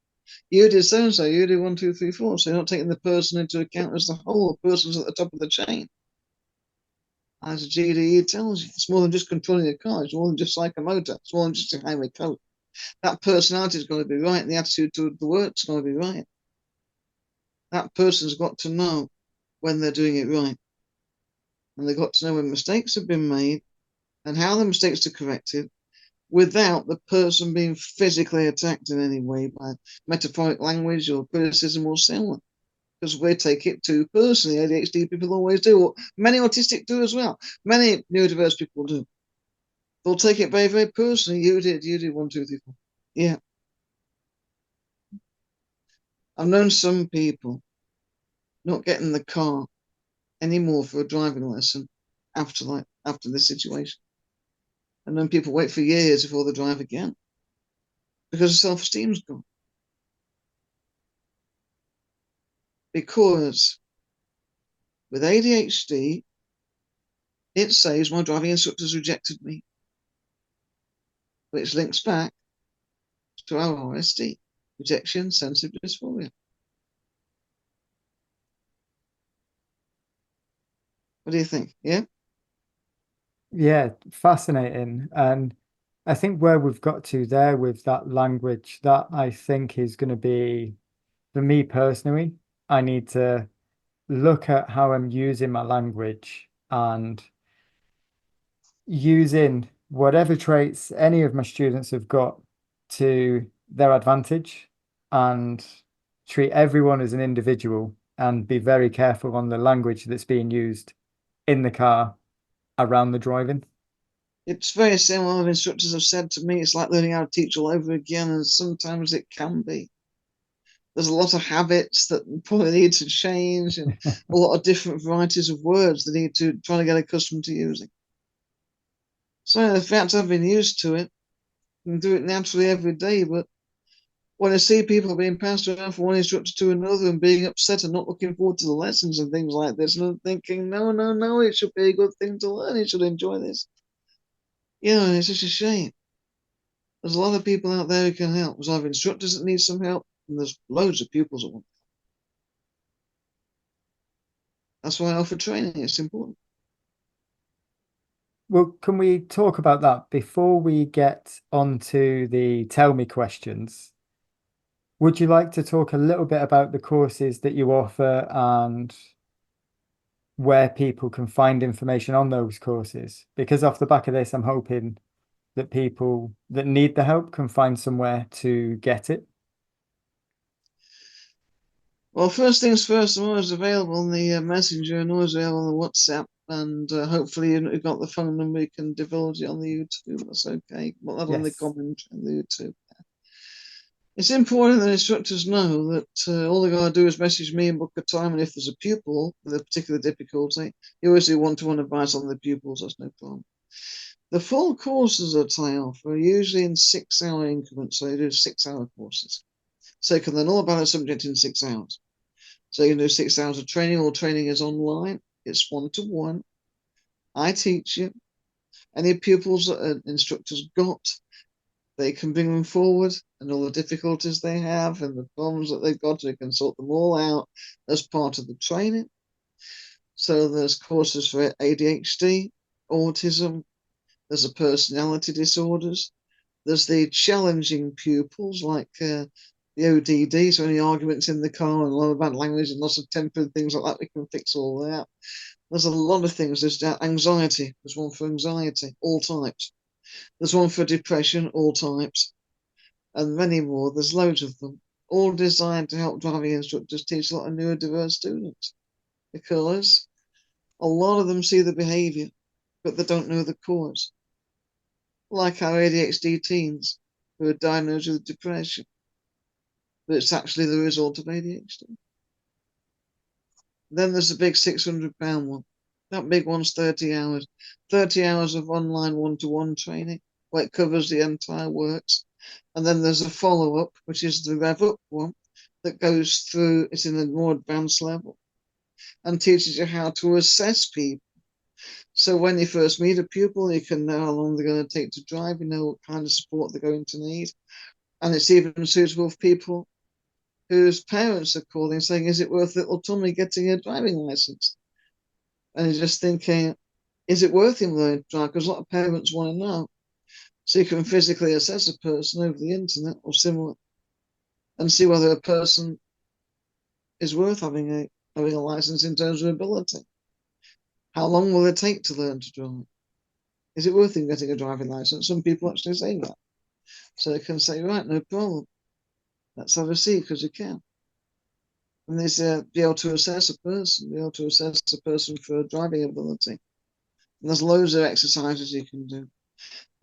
You did so and so, you did 1, 2, 3, 4. So you're not taking the person into account as the whole. The person's at the top of the chain. As the GDE tells you, it's more than just controlling a car. It's more than just psychomotor. It's more than just a highway code. That personality is going to be right, and the attitude to the work is going to be right. That person's got to know when they're doing it right, and they've got to know when mistakes have been made and how the mistakes are corrected, without the person being physically attacked in any way by metaphoric language or criticism or similar. Because we take it too personally. ADHD people always do. Many autistic do as well. Many neurodiverse people do. They'll take it very, very personally. You did 1, 2, 3, 4. Yeah. I've known some people not get in the car anymore for a driving lesson after this situation. And then people wait for years before they drive again because the self-esteem's gone. Because with ADHD, it says my driving instructors rejected me, which links back to our RSD, rejection sensitive dysphoria. What do you think? Yeah? Yeah, fascinating. And I think where we've got to there with that language, that I think is going to be, for me personally, I need to look at how I'm using my language and using whatever traits any of my students have got to their advantage and treat everyone as an individual and be very careful on the language that's being used in the car around the driving. It's very similar. Instructors have said to me, it's like learning how to teach all over again, and sometimes it can be. There's a lot of habits that probably need to change, and a lot of different varieties of words that need to try to get accustomed to using. So the fact I've been used to it and do it naturally every day, but when I see people being passed around from one instructor to another and being upset and not looking forward to the lessons and things like this, and I'm thinking, no, no, no, it should be a good thing to learn. You should enjoy this. You know, it's such a shame. There's a lot of people out there who can help. There's a lot of instructors that need some help, and there's loads of pupils that want. That's why I offer training. It's important. Well, can we talk about that before we get onto the tell me questions? Would you like to talk a little bit about the courses that you offer and where people can find information on those courses? Because off the back of this, I'm hoping that people that need the help can find somewhere to get it. Well, first things first, I'm always available on the messenger and always available on the WhatsApp. And hopefully you've got the phone number, you can divulge it on the YouTube. That's okay. Put that on the Yes. comment on the YouTube. It's important that instructors know that all they got to do is message me and book a time. And if there's a pupil with a particular difficulty, you always do one-to-one advice on the pupils. That's no problem. The full courses that I offer are usually in 6-hour increments. So you do 6-hour courses. So you can learn all about a subject in 6 hours. So you can do 6 hours of training. All training is online. It's one-to-one. I teach you. Any pupils that instructors got, they can bring them forward, and all the difficulties they have and the problems that they've got, we can sort them all out as part of the training. So there's courses for ADHD, autism, there's the personality disorders, there's the challenging pupils like the ODD, so any arguments in the car and a lot of bad language and lots of temper and things like that, we can fix all that. There's a lot of things. There's anxiety. There's one for anxiety, all types. There's one for depression, all types, and many more. There's loads of them, all designed to help driving instructors teach a lot of neurodiverse students, because a lot of them see the behavior, but they don't know the cause. Like our ADHD teens who are diagnosed with depression, but it's actually the result of ADHD. Then there's the big £600 one. That big one's 30 hours. 30 hours of online one-to-one training, where it covers the entire works. And then there's a follow-up, which is the Rev Up one, that goes through, it's in a more advanced level, and teaches you how to assess people. So when you first meet a pupil, you can know how long they're going to take to drive, you know what kind of support they're going to need. And it's even suitable for people whose parents are calling saying, is it worth little Tommy getting a driving license? And you're just thinking, is it worth him learning to drive? Because a lot of parents want to know. So you can physically assess a person over the internet or similar and see whether a person is worth having a license in terms of ability. How long will it take to learn to drive? Is it worth him getting a driving license? Some people actually say that. So they can say, right, no problem. Let's have a seat because you can. And they be able to assess a person, be able to assess a person for driving ability. And there's loads of exercises you can do.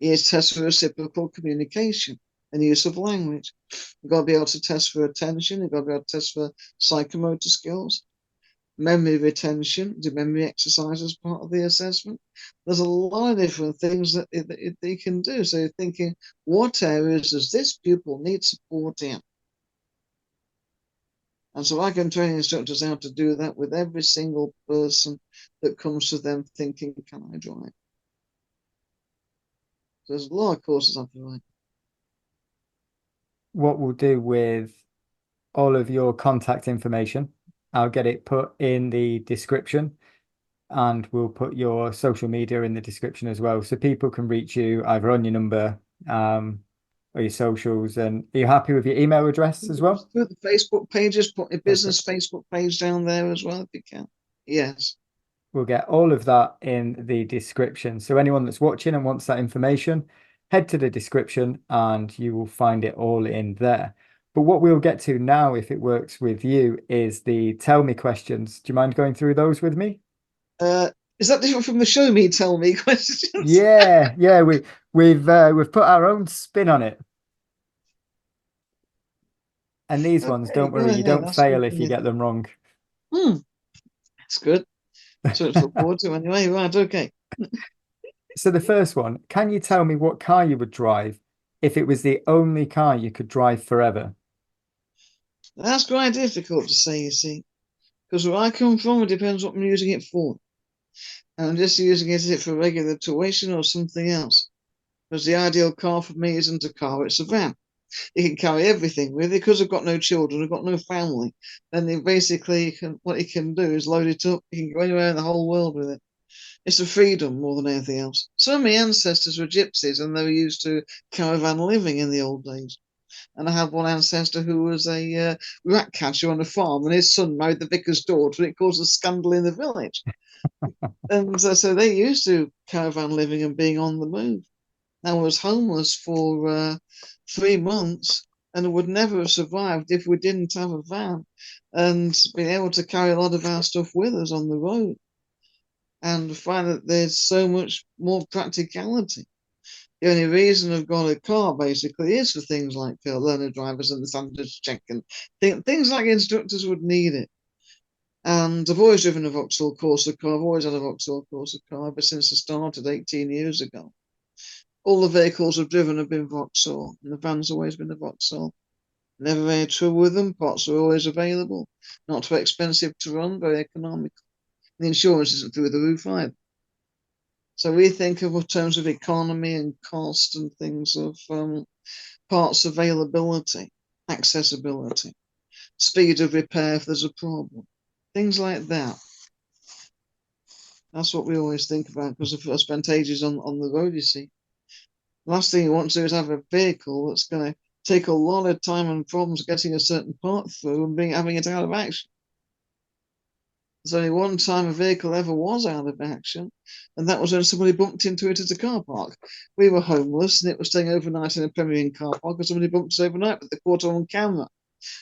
You test for reciprocal communication and use of language. You've got to be able to test for attention. You've got to be able to test for psychomotor skills, memory retention, do memory exercise as part of the assessment. There's a lot of different things that they can do. So you're thinking, what areas does this pupil need support in? And so I can train instructors how to do that with every single person that comes to them thinking, can I drive? So there's a lot of courses I provide. What we'll do with all of your contact information, I'll get it put in the description, and we'll put your social media in the description as well, so people can reach you either on your number or your socials. And are you happy with your email address as well? Through the Facebook pages, put your business Facebook page down there as well if you can. Yes. We'll get all of that in the description. So anyone that's watching and wants that information, head to the description and you will find it all in there. But what we'll get to now, if it works with you, is the tell me questions. Do you mind going through those with me? Is that different from the show me, tell me questions? Yeah, we've put our own spin on it. And these ones, don't worry, you don't fail if you get them wrong. That's good. So to look forward to anyway. Right, okay. So the first one, can you tell me what car you would drive if it was the only car you could drive forever? That's quite difficult to say, you see, because where I come from, it depends what I'm using it for. And I'm just using it for regular tuition or something else. Because the ideal car for me isn't a car, it's a van. You can carry everything with it. Because I've got no children, I've got no family. Then basically, what you can do is load it up. You can go anywhere in the whole world with it. It's a freedom more than anything else. Some of my ancestors were gypsies and they were used to caravan living in the old days. And I have one ancestor who was a rat catcher on a farm, and his son married the vicar's daughter, and it caused a scandal in the village. And so they used to caravan living and being on the move. I was homeless for 3 months and would never have survived if we didn't have a van and been able to carry a lot of our stuff with us on the road. And find that there's so much more practicality. The only reason I've got a car basically is for things like learner drivers and the standards check and things like instructors would need it. And I've always driven a Vauxhall Corsa car. I've always had a Vauxhall Corsa car ever since I started 18 years ago. All the vehicles I've driven have been Vauxhall, and the van's always been a Vauxhall. Never any trouble with them. Parts are always available. Not too expensive to run, very economical. The insurance isn't through the roof either. So we think of in terms of economy and cost and things of parts availability, accessibility, speed of repair if there's a problem, things like that. That's what we always think about because I spent ages on the road, you see. Last thing you want to do is have a vehicle that's going to take a lot of time and problems getting a certain part through and having it out of action. There's only one time a vehicle ever was out of action, and that was when somebody bumped into it at a car park. We were homeless, and it was staying overnight in a Premier Inn car park, and somebody bumped us overnight, but they caught it on camera.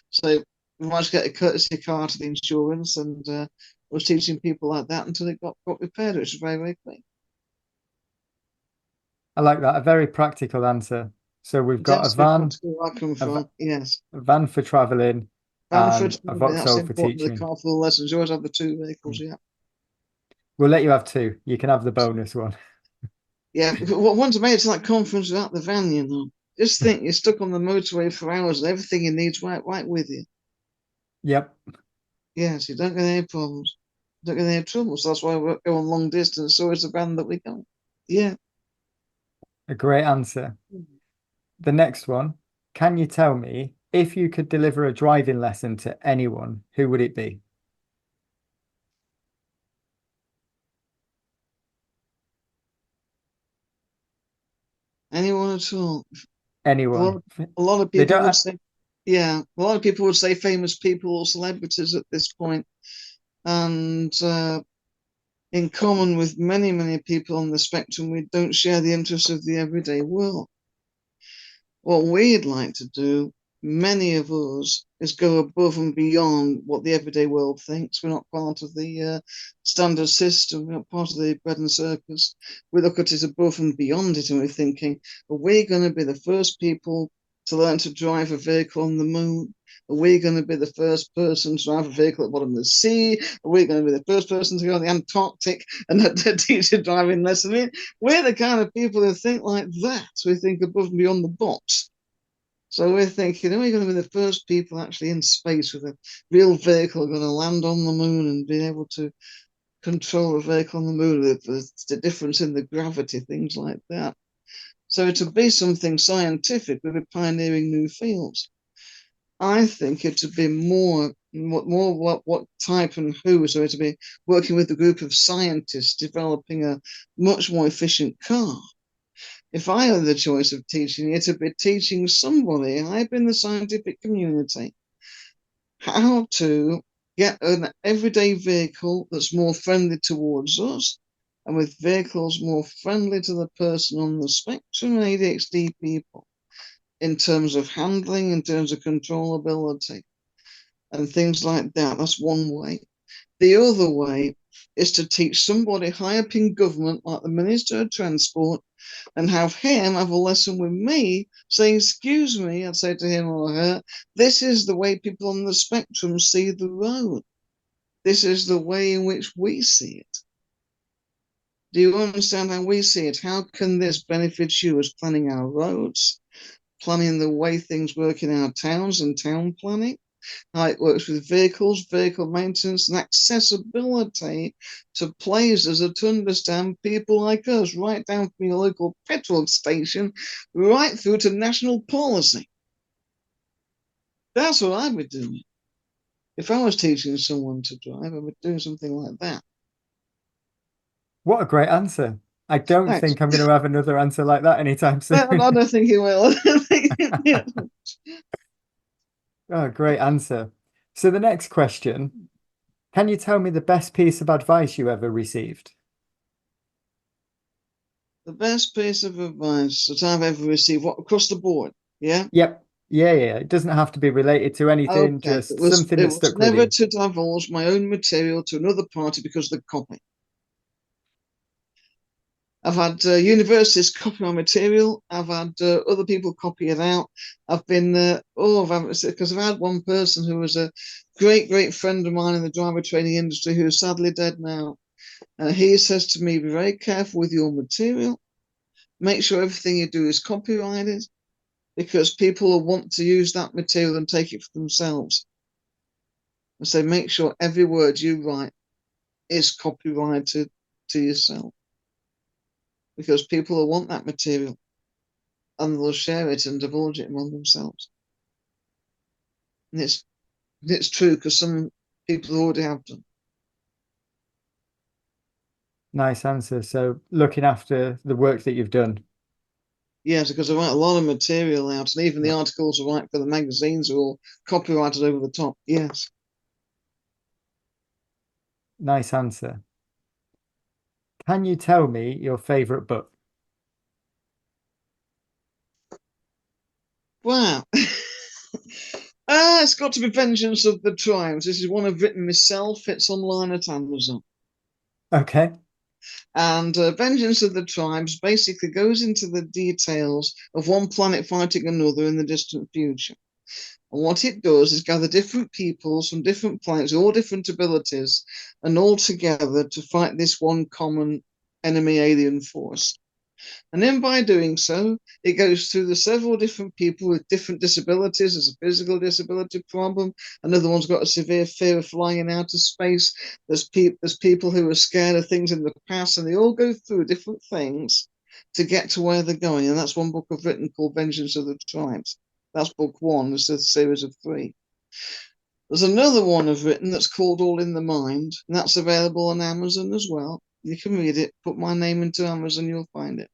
So we managed to get a courtesy car to the insurance, and was teaching people like that until it got repaired, which was very, very quick. I like that. A very practical answer. So we've got a van, yes, a van for traveling, and a Vauxhall for teaching. The car for the lessons. You always have the 2 vehicles, yeah. We'll let you have 2. You can have the bonus one. Yeah, once I made it to that conference without the van, you know, just think you're stuck on the motorway for hours and everything you need's right with you. Yep. Yes, you don't get any problems, don't get any trouble. So that's why we go on long distance. So it's the van that we go. Yeah. A great answer. The next one. Can you tell me if you could deliver a driving lesson to anyone, who would it be? Anyone at all? A lot, Anyone. a lot of They people don't would have, say, yeah, a lot of people would say famous people or celebrities at this point. And in common with many, many people on the spectrum, we don't share the interests of the everyday world. What we'd like to do, many of us, is go above and beyond what the everyday world thinks. We're not part of the standard system. We're not part of the bread and circus. We look at it above and beyond it, and we're thinking, are we going to be the first people to learn to drive a vehicle on the moon? Are we going to be the first person to drive a vehicle at the bottom of the sea? Are we going to be the first person to go on the Antarctic and teach a driving lesson? I mean, we're the kind of people who think like that. We think above and beyond the box. So we're thinking, are we going to be the first people actually in space with a real vehicle going to land on the moon and be able to control a vehicle on the moon with the difference in the gravity, things like that? So to be something scientific, we'd be pioneering new fields. I think it to be more what type and who. So to be working with a group of scientists developing a much more efficient car. If I had the choice of teaching, it would be teaching somebody high up in the scientific community how to get an everyday vehicle that's more friendly towards us and with vehicles more friendly to the person on the spectrum and ADHD people in terms of handling, in terms of controllability and things like that. That's one way. The other way is to teach somebody high up in government, like the Minister of Transport, and have him have a lesson with me, say, excuse me, I'd say to him or her, this is the way people on the spectrum see the road. This is the way in which we see it. Do you understand how we see it? How can this benefit you as planning our roads, planning the way things work in our towns and town planning? How it works with vehicles, vehicle maintenance, and accessibility to places that understand people like us, right down from your local petrol station, right through to national policy. That's what I would do. If I was teaching someone to drive, I would do something like that. What a great answer. I don't Thanks. think I'm going to have another answer like that anytime I soon. don't think he will. Yeah. Oh, great answer. So the next question, can you tell me the best piece of advice you ever received? The best piece of advice that I've ever received, what across the board, yeah? Yep. Yeah. It doesn't have to be related to anything, Okay. just something It that was stuck with never you. to divulge my own material to another party because of the copy. I've had universities copy my material. I've had other people copy it out. I've been, because I've had one person who was a great friend of mine in the driver training industry who is sadly dead now. He says to me, be very careful with your material. Make sure everything you do is copyrighted because people will want to use that material and take it for themselves. And so make sure every word you write is copyrighted to yourself because people will want that material and they'll share it and divulge it among themselves. And it's true because some people already have done. Nice answer. So looking after the work that you've done. Yes, because I write a lot of material out, and even the Yep. articles I write for the magazines are all copyrighted over the top. Yes. Nice answer. Can you tell me your favorite book? Wow. It's got to be Vengeance of the Tribes. This is one I've written myself. It's online at Amazon. Okay. And Vengeance of the Tribes basically goes into the details of one planet fighting another in the distant future. And what it does is gather different peoples from different planets, all different abilities, and all together to fight this one common enemy alien force. And then by doing so, it goes through the several different people with different disabilities. There's a physical disability problem. Another one's got a severe fear of flying in outer space. There's people who are scared of things in the past, and they all go through different things to get to where they're going. And that's one book I've written called Vengeance of the Tribes. That's book one. It's a series of 3. There's another one I've written that's called All in the Mind, and that's available on Amazon as well. You can read it. Put my name into Amazon, you'll find it.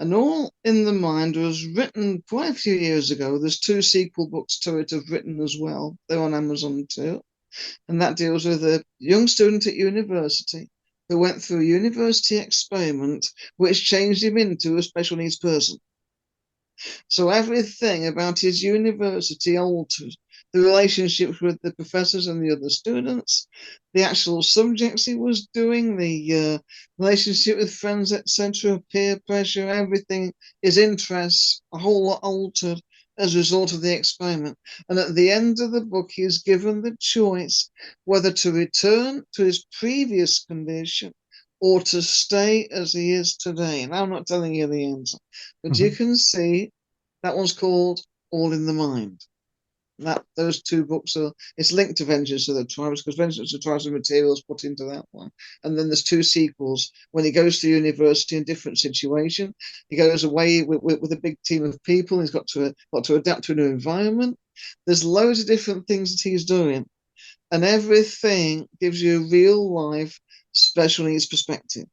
And All in the Mind was written quite a few years ago. There's 2 sequel books to it I've written as well. They're on Amazon too. And that deals with a young student at university who went through a university experiment which changed him into a special needs person. So everything about his university altered. The relationships with the professors and the other students, the actual subjects he was doing, the relationship with friends, etc., peer pressure, everything, his interests, a whole lot altered as a result of the experiment. And at the end of the book, he is given the choice whether to return to his previous condition or to stay as he is today. And I'm not telling you the answer, but you can see that one's called All in the Mind. Those 2 books it's linked to Vengeance of the Tribes because Vengeance of the Tribes materials put into that one. And then there's 2 sequels when he goes to university in different situation. He goes away with a big team of people. He's got to adapt to a new environment. There's loads of different things that he's doing, and everything gives you a real life special needs perspective.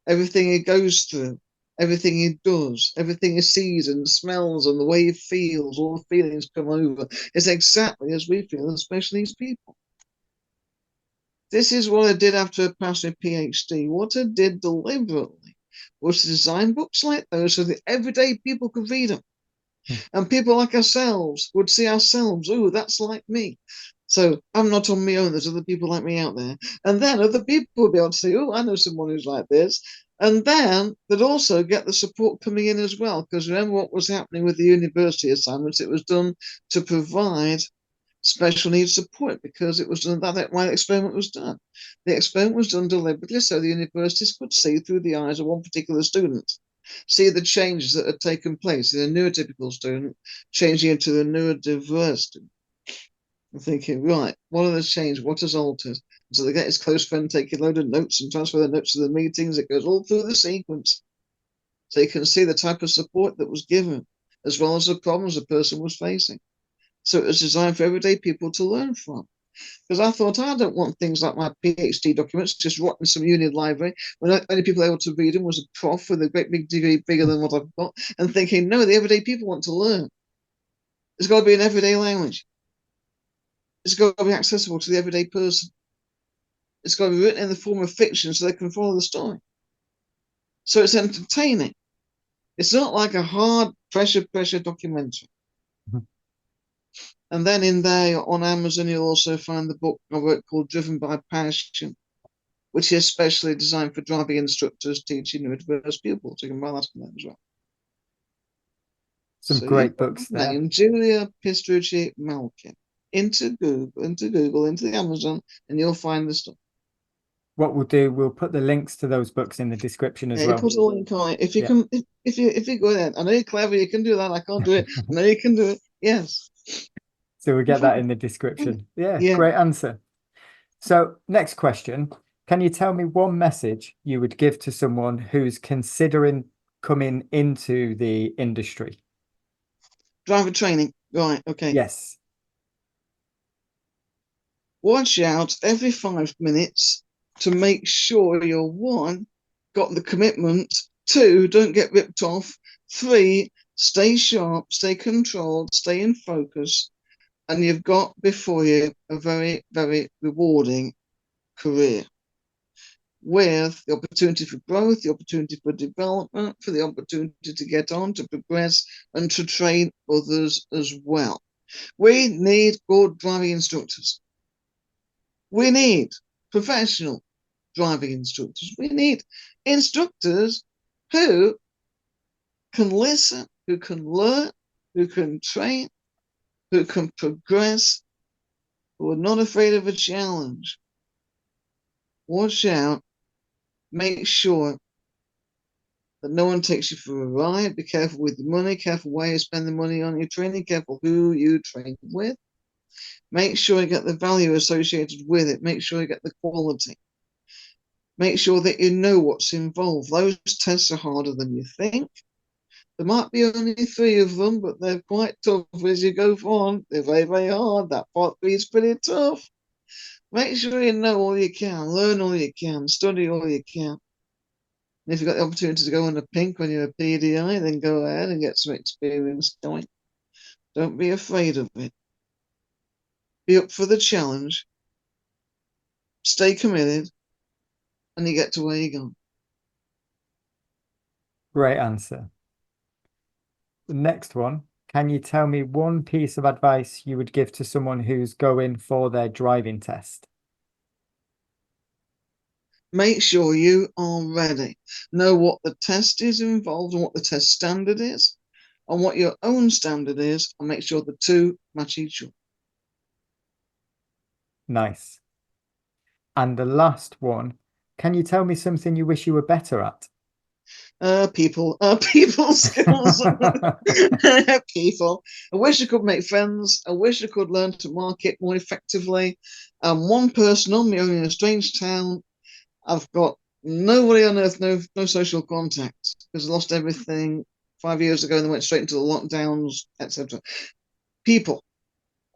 Everything he goes through, everything he does, everything he sees and smells, and the way he feels, all the feelings come over. It's exactly as we feel as special needs people. This is what I did after I passed my PhD. What I did deliberately was to design books like those so that everyday people could read them. And people like ourselves would see ourselves, oh, that's like me. So I'm not on my own, there's other people like me out there. And then other people will be able to say, oh, I know someone who's like this. And then they'd also get the support coming in as well. Because remember what was happening with the university assignments? It was done to provide special needs support because it was done that why the experiment was done. The experiment was done deliberately so the universities could see through the eyes of one particular student, see the changes that had taken place in a neurotypical student changing into the neurodiverse student. I'm thinking, right, what are those changes? What has altered? So they get his close friend taking a load of notes and transfer the notes to the meetings. It goes all through the sequence. So you can see the type of support that was given, as well as the problems the person was facing. So it was designed for everyday people to learn from. Because I thought, I don't want things like my PhD documents just rotting in some uni library when only people able to read them was a prof with a great big degree bigger than what I've got, and thinking, no, the everyday people want to learn. It's got to be an everyday language. It's got to be accessible to the everyday person. It's got to be written in the form of fiction so they can follow the story. So it's entertaining. It's not like a hard pressure documentary. And then in there on Amazon, you'll also find the book I wrote called Driven by Passion, which is specially designed for driving instructors teaching neurodiverse pupils. You can buy that from there as well. Some great books there. Name Julia Malkin into Google, into the Amazon, and you'll find the stuff. What we'll do, we'll put the links to those books in the description as well. Put a link on it. If you can, if you go there, I know you're clever. You can do that. I can't do it. I know you can do it. Yes. So we'll get that in the description. Yeah, great answer. So next question. Can you tell me one message you would give to someone who's considering coming into the industry? Driver training. Right. Okay. Yes. Watch out every 5 minutes to make sure you're 1, got the commitment, 2, don't get ripped off, 3, stay sharp, stay controlled, stay in focus, and you've got before you a very, very rewarding career with the opportunity for growth, the opportunity for development, for the opportunity to get on, to progress, and to train others as well. We need good driving instructors. We need professional driving instructors. We need instructors who can listen, who can learn, who can train, who can progress, who are not afraid of a challenge. Watch out. Make sure that no one takes you for a ride. Be careful with your money, careful where you spend the money on your training, careful who you train with. Make sure you get the value associated with it. Make sure you get the quality. Make sure that you know what's involved. Those tests are harder than you think. There might be only 3 of them, but they're quite tough as you go on. They're very, very hard. That part 3 is pretty tough. Make sure you know all you can, learn all you can, study all you can. And if you've got the opportunity to go on a pink when you're a PDI, then go ahead and get some experience going. Don't be afraid of it. Be up for the challenge. Stay committed, and you get to where you're going. Great answer. The next one, can you tell me one piece of advice you would give to someone who's going for their driving test? Make sure you are ready. Know what the test is involved and what the test standard is, and what your own standard is, and make sure the two match each other. Nice. And the last one, can you tell me something you wish you were better at? People skills. People. I wish I could make friends. I wish I could learn to market more effectively. I'm one person on my own in a strange town. I've got nobody on earth, no social contacts, because I lost everything 5 years ago and then went straight into the lockdowns, etc. People.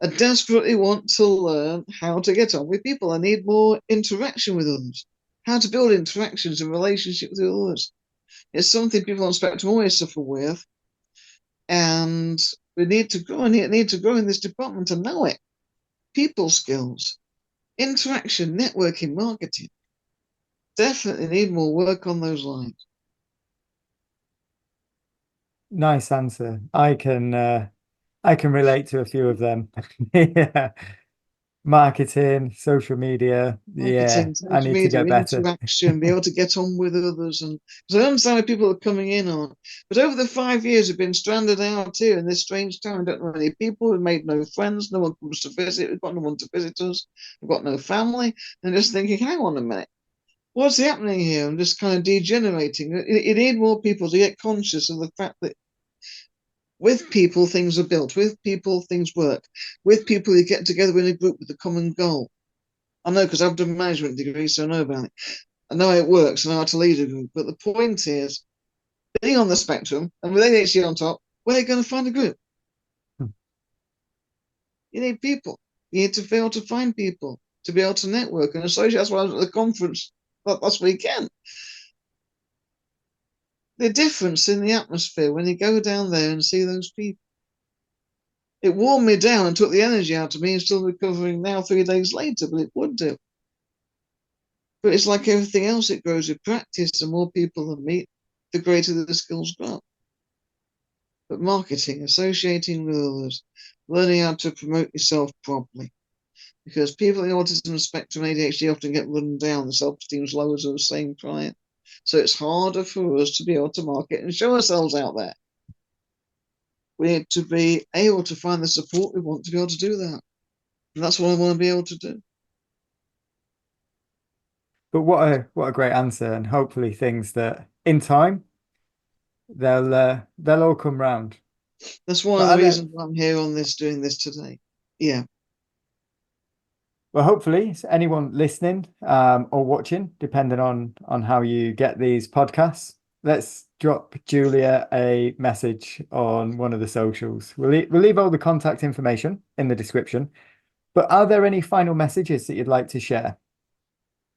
I desperately want to learn how to get on with people. I need more interaction with others. How to build interactions and relationships with others. It's something people on spectrum always suffer with, and we need to grow. Need to grow in this department to know it. People skills, interaction, networking, marketing. Definitely need more work on those lines. Nice answer. I can relate to a few of them. Yeah. Marketing, social media. Yeah, Marketing, I social need to media, get better. interaction, be able to get on with others. And because I understand what people are coming in on. But over the 5 years, I've been stranded out here in this strange town. I don't know any people. We've made no friends. No one comes to visit. We've got no one to visit us. We've got no family. And just thinking, hang on a minute. What's happening here? I'm just kind of degenerating. You need more people to get conscious of the fact that with people, things are built. With people, things work. With people, you get together in a group with a common goal. I know because I've done a management degree, so I know about it. I know how it works. I know how to lead a group. But the point is, being on the spectrum and with ADHD on top, where are you going to find a group? You need people. You need to be able to find people, to be able to network and associate. That's why I was at the conference last weekend. The difference in the atmosphere when you go down there and see those people. It wore me down and took the energy out of me and still recovering now 3 days later, but it would do. But it's like everything else, it grows with practice. The more people that meet, the greater the skills grow. But marketing, associating with others, learning how to promote yourself properly. Because people in autism spectrum ADHD often get run down, the self-esteem's low, as I was saying prior. So it's harder for us to be able to market and show ourselves out there. We need to be able to find the support we want to be able to do that. And that's what I want to be able to do. But what a great answer, and hopefully things that in time they'll all come round. That's one But of the reasons why I'm here on this, doing this today. Yeah. Well, hopefully anyone listening or watching, depending on how you get these podcasts, let's drop Julia a message on one of the socials. We'll leave all the contact information in the description. But are there any final messages that you'd like to share?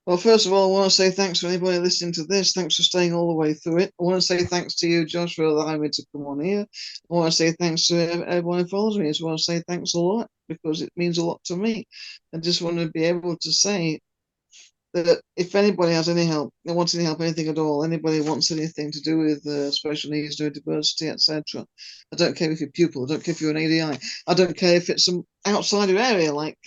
Well, first of all, I want to say thanks to anybody listening to this. Thanks for staying all the way through it. I want to say thanks to you, Josh, for allowing me to come on here. I want to say thanks to everyone who follows me. I just want to say thanks a lot because it means a lot to me. I just want to be able to say that if anybody has any help, wants any help, anything at all, anybody wants anything to do with special needs, neurodiversity, etc. I don't care if you're a pupil, I don't care if you're an ADI, I don't care if it's some outsider area like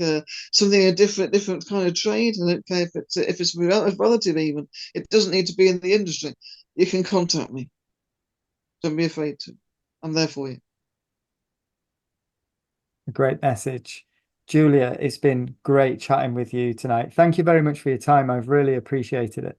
something a different kind of trade. I don't care if it's a relative even. It doesn't need to be in the industry. You can contact me. Don't be afraid to. I'm there for you. A great message. Julia, it's been great chatting with you tonight. Thank you very much for your time. I've really appreciated it.